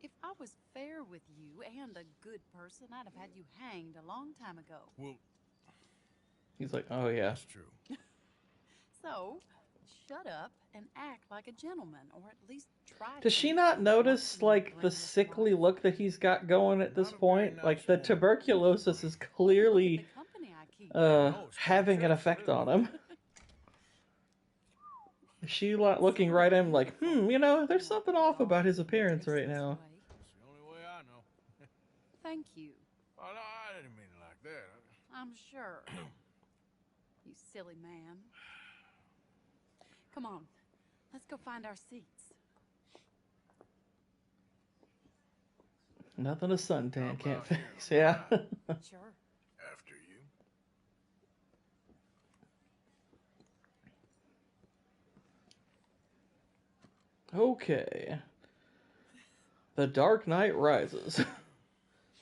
If I was fair with you and a good person, I'd have had you hanged a long time ago. Well, He's like, oh yeah. that's true. So, shut up and act like a gentleman, or at least try to. Does she not notice, like, the sickly look that he's got going at this point? Like, the tuberculosis is clearly having an effect on him. Is she looking right at him like, you know, there's something off about his appearance right now. That's the only way I know. Thank you. Oh, no, I didn't mean it like that. I'm sure. You silly man. Come on, let's go find our seats. Nothing a suntan can't fix, yeah. Sure. After you. Okay. The Dark Knight Rises.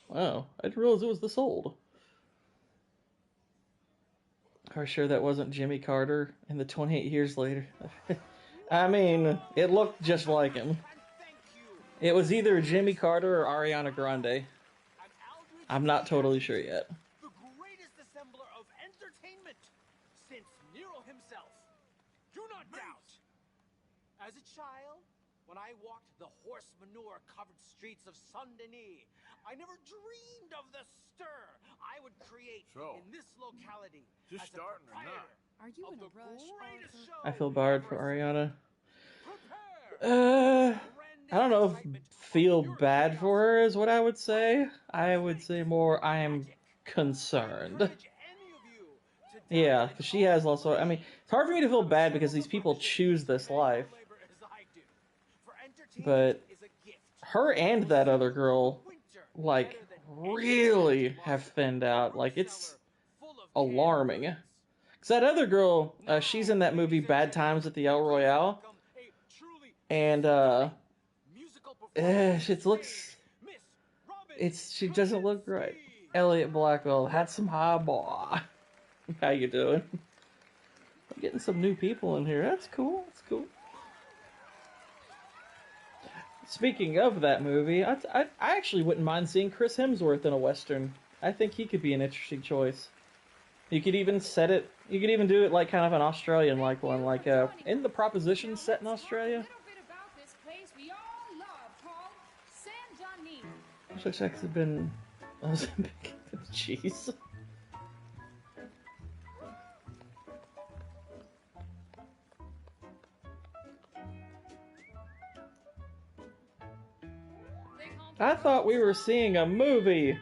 Wow, I didn't realize it was this old. Are you sure that wasn't Jimmy Carter in the 28 years later? I mean, it looked just like him. It was either Jimmy Carter or Ariana Grande. I'm not totally sure yet. The greatest assembler of entertainment since Nero himself. Do not doubt. As a child, when I walked the horse manure-covered streets of Saint-Denis, I never dreamed of the stir I would create in this locality. Just starting or not? Are you in a rush, Arthur? I feel bad for Ariana. I don't know if feel bad for her is what I would say. I would say more I am concerned. Yeah, because she has also, I mean, it's hard for me to feel bad because these people choose this life. But her and that other girl, like, really have thinned out. Like, it's alarming. Because that other girl, she's in that movie Bad Times at the El Royale. And, she doesn't look right. Elliot Blackwell had some high boy. How you doing? I'm getting some new people in here. That's cool. That's cool. Speaking of that movie, I actually wouldn't mind seeing Chris Hemsworth in a Western. I think he could be an interesting choice. You could even set it, you could even do it like kind of an Australian-like one, like in The Proposition set in Australia. Which looks like it's been, jeez. I thought we were seeing a movie.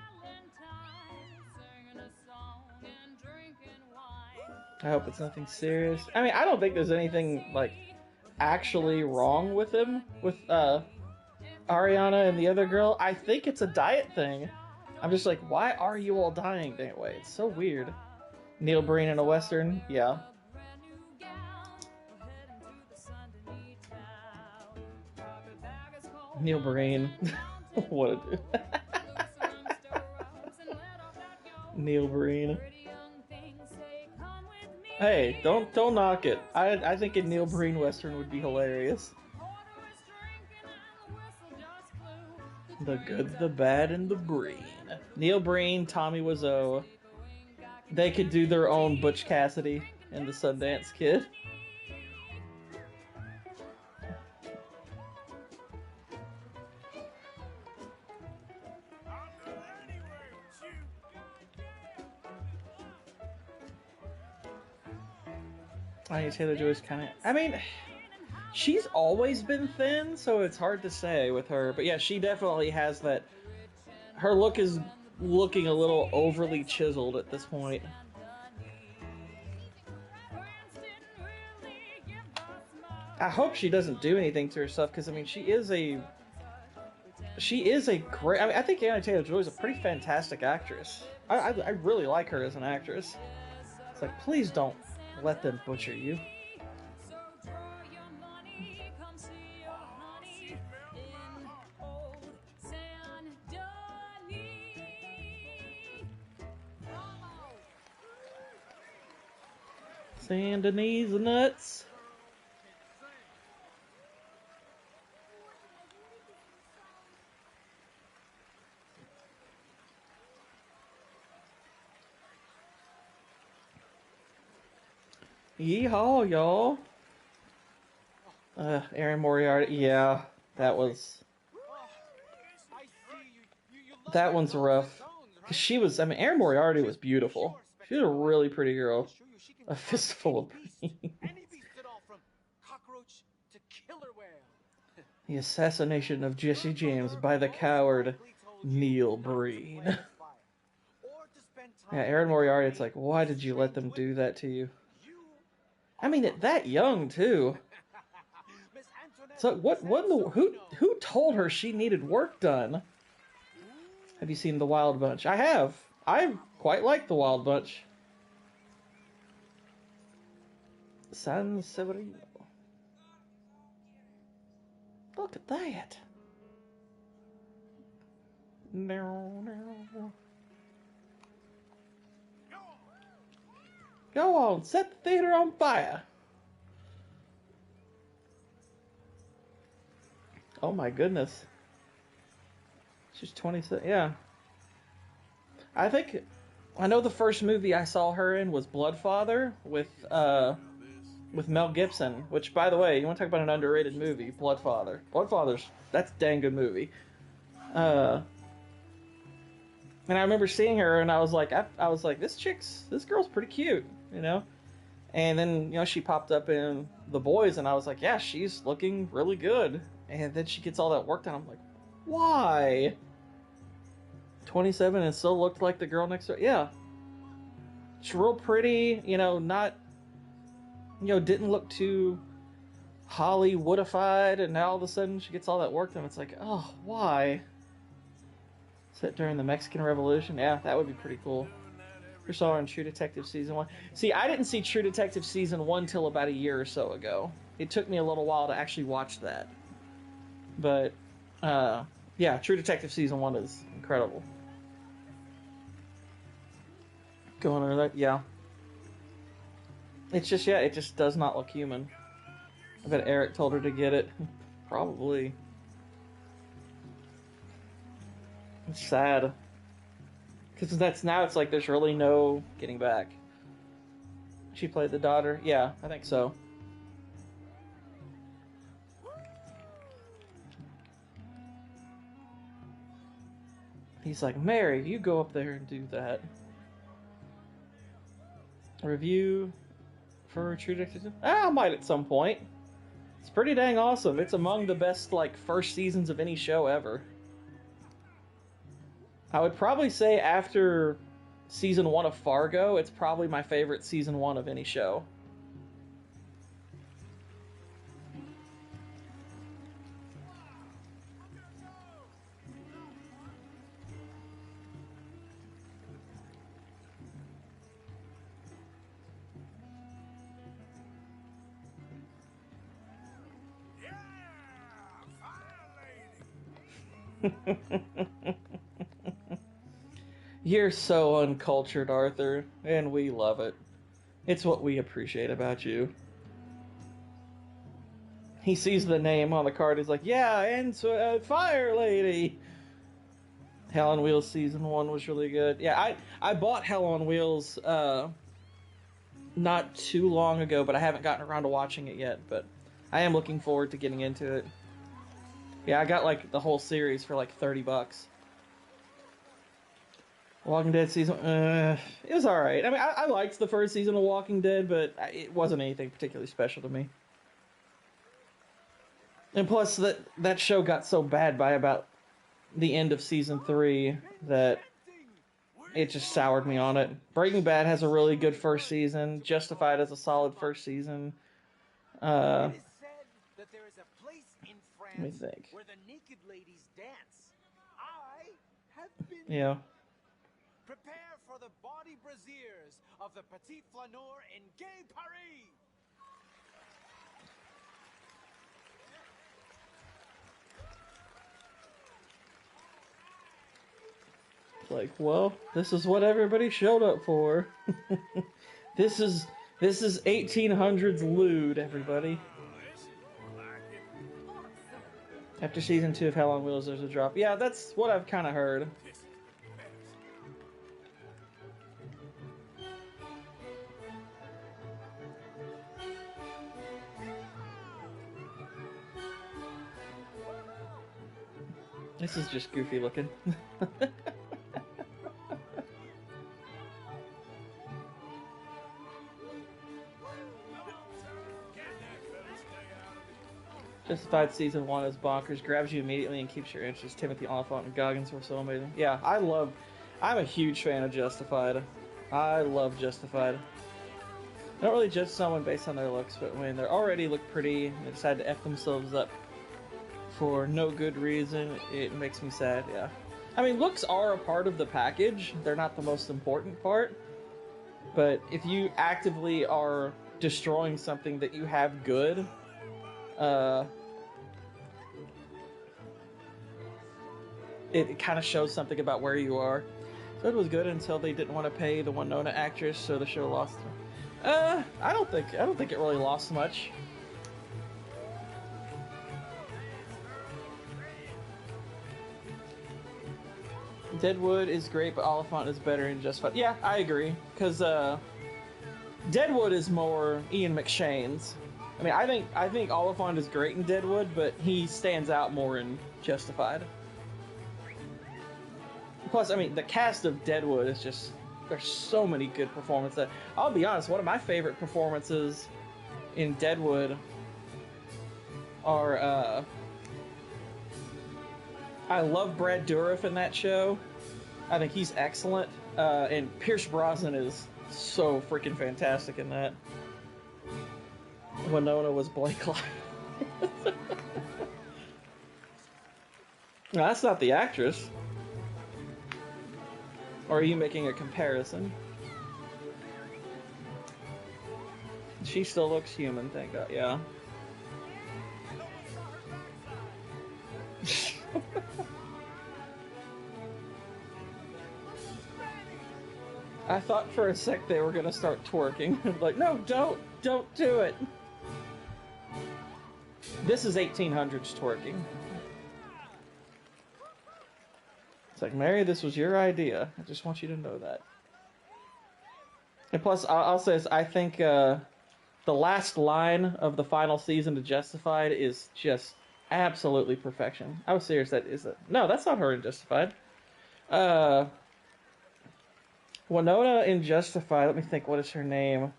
I hope it's nothing serious. I mean, I don't think there's anything, like, actually wrong with him, with, Ariana and the other girl. I think it's a diet thing. I'm just like, why are you all dying that way? It's so weird. Neil Breen in a Western? Yeah. Neil Breen. What a dude. Neil Breen. Hey, don't knock it. I think a Neil Breen Western would be hilarious. The Good, the Bad, and the Breen. Neil Breen, Tommy Wiseau. They could do their own Butch Cassidy and the Sundance Kid. Anya Taylor-Joy's kind of... I mean, she's always been thin, so it's hard to say with her. But yeah, she definitely has that... Her look is looking a little overly chiseled at this point. I hope she doesn't do anything to herself, because, I mean, she is a great... I mean, I think Anya Taylor-Joy is a pretty fantastic actress. I really like her as an actress. It's like, please don't let them butcher you. Saint Denis nuts. Yeehaw, y'all. Aaron Moriarty. Yeah, that was... That one's rough. Because she was... I mean, Aaron Moriarty was beautiful. She was a really pretty girl. A fistful of brains. The assassination of Jesse James by the coward Neil Breen. Yeah, Aaron Moriarty, it's like, why did you let them do that to you? I mean, at that young, too. So, who told her she needed work done? Have you seen The Wild Bunch? I have. I quite like The Wild Bunch. San Severino. Look at that. No. Go on, set the theater on fire. Oh my goodness. She's 27. Yeah. I know the first movie I saw her in was Bloodfather with Mel Gibson, which, by the way, you want to talk about an underrated movie, Bloodfather. That's a dang good movie. And I remember seeing her, and I was like, this girl's pretty cute, you know? And then, you know, she popped up in The Boys, and I was like, yeah, she's looking really good. And then she gets all that work done. I'm like, why? 27 and still looked like the girl next door. Yeah. She's real pretty, you know, didn't look too Hollywoodified, and now all of a sudden she gets all that work done. It's like, oh, why? Set during the Mexican Revolution? Yeah, that would be pretty cool. We saw her in True Detective Season 1. See, I didn't see True Detective Season 1 till about a year or so ago. It took me a little while to actually watch that. But, yeah, True Detective Season 1 is incredible. Going over that, yeah. It's just, yeah, it just does not look human. I bet Eric told her to get it. Probably. It's sad. Because now it's like there's really no getting back. She played the daughter? Yeah, I think so. He's like, Mary, you go up there and do that. Review for True Detective? I might at some point. It's pretty dang awesome. It's among the best, like, first seasons of any show ever. I would probably say after Season 1 of Fargo, it's probably my favorite Season 1 of any show. You're so uncultured, Arthur, and we love it. It's what we appreciate about you. He sees the name on the card, he's like, yeah, and so, Fire Lady! Hell on Wheels Season 1 was really good. Yeah, I bought Hell on Wheels not too long ago, but I haven't gotten around to watching it yet, but I am looking forward to getting into it. Yeah, I got like the whole series for like $30. Walking Dead season, it was alright. I mean, I liked the first season of Walking Dead, but it wasn't anything particularly special to me. And plus, that show got so bad by about the end of season 3 that it just soured me on it. Breaking Bad has a really good first season. Justified has a solid first season. Let me think. Where the naked ladies dance. I have been. Yeah. Prepare for the body brasiers of the Petit Flaneur in Gay Paris. Like, well, this is what everybody showed up for. This is This is 1800s lewd, everybody. After season 2 of Hell on Wheels, there's a drop. Yeah, that's what I've kind of heard. This is just goofy looking. Justified season 1 is bonkers, grabs you immediately and keeps your interest. Timothy Oliphant and Goggins were so amazing. Yeah, I'm a huge fan of Justified. I love Justified. I don't really judge someone based on their looks, but when they already look pretty and they decide to F themselves up for no good reason, it makes me sad, yeah. I mean, looks are a part of the package. They're not the most important part. But if you actively are destroying something that you have good, it kind of shows something about where you are. So it was good until they didn't want to pay the Winona actress, so the show lost her. I don't think it really lost much. Deadwood is great, but Oliphant is better in Justified. Yeah, I agree, because Deadwood is more Ian McShane's. I mean, I think Oliphant is great in Deadwood, but he stands out more in Justified. Plus, I mean, the cast of Deadwood is just... There's so many good performances. I'll be honest, one of my favorite performances in Deadwood are... I love Brad Dourif in that show. I think he's excellent. And Pierce Brosnan is so freaking fantastic in that. Winona was Blake Lively. No, that's not the actress. Or are you making a comparison? She still looks human, thank God. Yeah. I thought for a sec they were gonna start twerking. Like, no, don't do it. This is 1800s twerking. It's like, Mary, this was your idea. I just want you to know that. And plus, I'll say this, I think the last line of the final season of Justified is just absolutely perfection. I was serious. No, that's not her in Justified. Winona in Justified. Let me think. What is her name?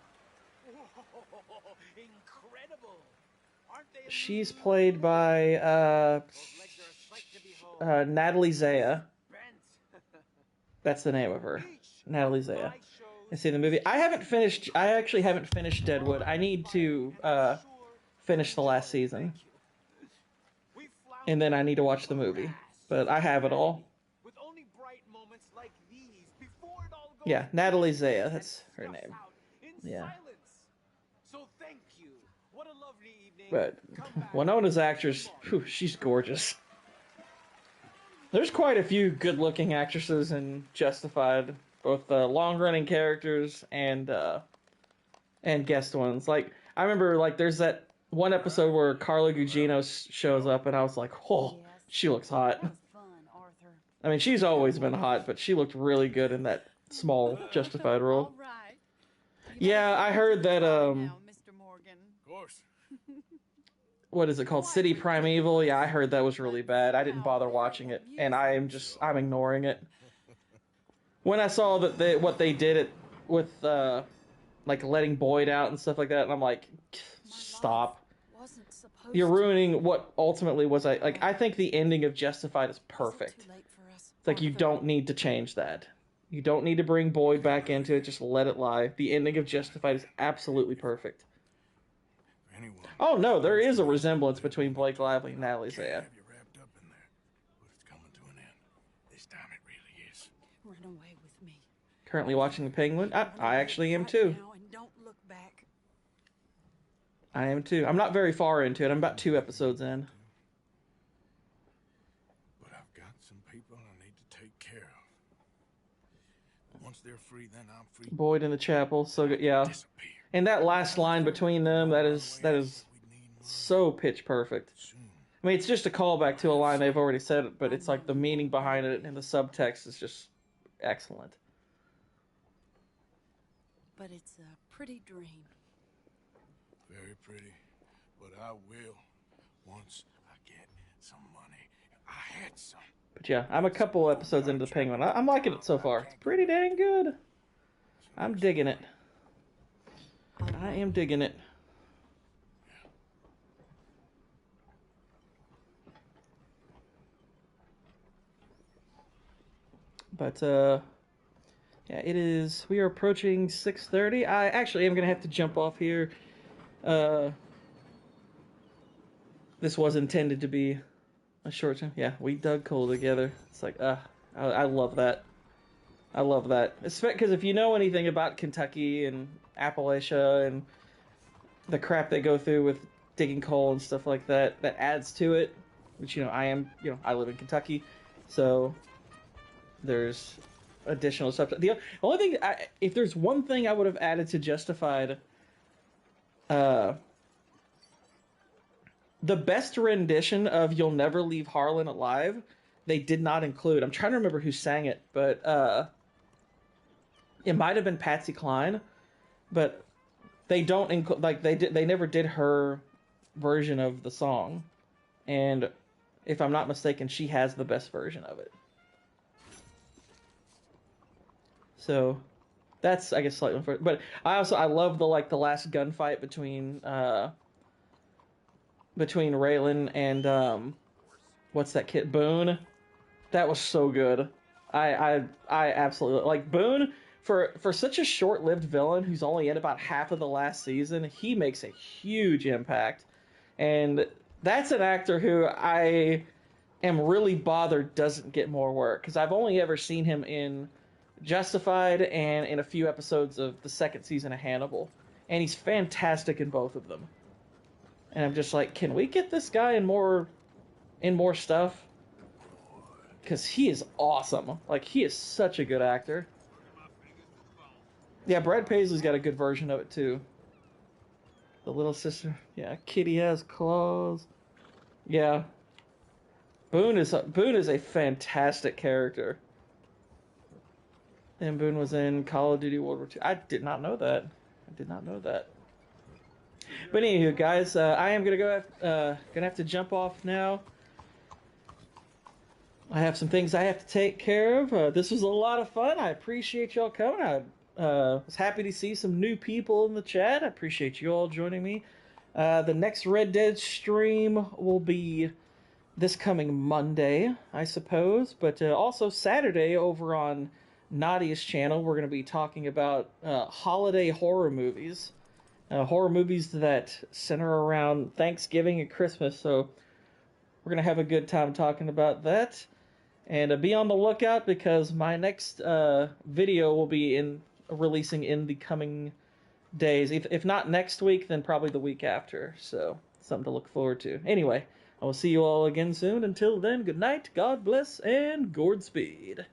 She's played by Natalie Zaya. That's the name of her, Natalie Zaya. I see the movie. I actually haven't finished Deadwood. I need to finish the last season, and then I need to watch the movie. But I have it all. Yeah, Natalie Zaya. That's her name. Yeah. But Winona's actress, whew, she's gorgeous. There's quite a few good-looking actresses in Justified, both long-running characters and guest ones. Like, I remember, like, there's that one episode where Carla Gugino shows up, and I was like, oh, she looks hot. I mean, she's always been hot, but she looked really good in that small Justified role. Yeah, I heard that, Of course. what is it called? City Primeval? Yeah, I heard that was really bad. I didn't bother watching it, and I'm ignoring it. When I saw that what they did it with, like, letting Boyd out and stuff like that, and I'm like, stop. You're ruining what ultimately was, I think the ending of Justified is perfect. It's like, you don't need to change that. You don't need to bring Boyd back into it, just let it lie. The ending of Justified is absolutely perfect. Oh no, there is a resemblance between Blake Lively and Natalie Zaya. Run away with me. Currently watching The Penguin. I actually am too. Don't look back. I am too. I'm not very far into it. I'm about 2 episodes in. But I've got some people I need to take care of. Once they're free, then I'm free. Boyd in the chapel. So good. Yeah. And that last line between them, that is so pitch perfect. I mean, it's just a callback to a line they've already said, but it's like the meaning behind it and the subtext is just excellent. But it's a pretty dream. Very pretty, but I will once I get some money. I had some. But yeah, I'm a couple episodes into The Penguin. I'm liking it so far. It's pretty dang good. I'm digging it. I am digging it. But yeah, it is. We are approaching 6:30. I actually am gonna have to jump off here. This was intended to be a short time. Yeah, we dug coal together. It's like, I love that. I love that. Because if you know anything about Kentucky and Appalachia and the crap they go through with digging coal and stuff like that, that adds to it. Which, I live in Kentucky, so there's additional stuff. The only thing, if there's one thing I would have added to Justified, the best rendition of "You'll Never Leave Harlan Alive," they did not include. I'm trying to remember who sang it, but it might have been Patsy Cline, but they don't include, like, they never did her version of the song, and if I'm not mistaken, she has the best version of it. So that's, I guess, slightly unfortunate. But I love the last gunfight between Raylan and what's that kid, Boone. That was so good. I absolutely like Boone for such a short-lived villain who's only in about half of the last season. He makes a huge impact, and that's an actor who I am really bothered doesn't get more work, because I've only ever seen him in Justified and in a few episodes of the second season of Hannibal, and he's fantastic in both of them. And I'm just like, can we get this guy in more stuff? Because he is awesome. Like, he is such a good actor. Yeah, Brad Paisley's got a good version of it too. The little sister. Yeah, Kitty has claws. Yeah. Boone is a fantastic character. And Boone was in Call of Duty World War II. I did not know that. But anywho, guys, I am gonna have to jump off now. I have some things I have to take care of. This was a lot of fun. I appreciate y'all coming. I was happy to see some new people in the chat. I appreciate you all joining me. The next Red Dead stream will be this coming Monday, I suppose, but also Saturday over on Nadia's channel. We're going to be talking about holiday horror movies. Horror movies that center around Thanksgiving and Christmas, so we're going to have a good time talking about that. And be on the lookout, because my next video will be releasing in the coming days. If not next week, then probably the week after. So, something to look forward to. Anyway, I will see you all again soon. Until then, good night, God bless, and Godspeed.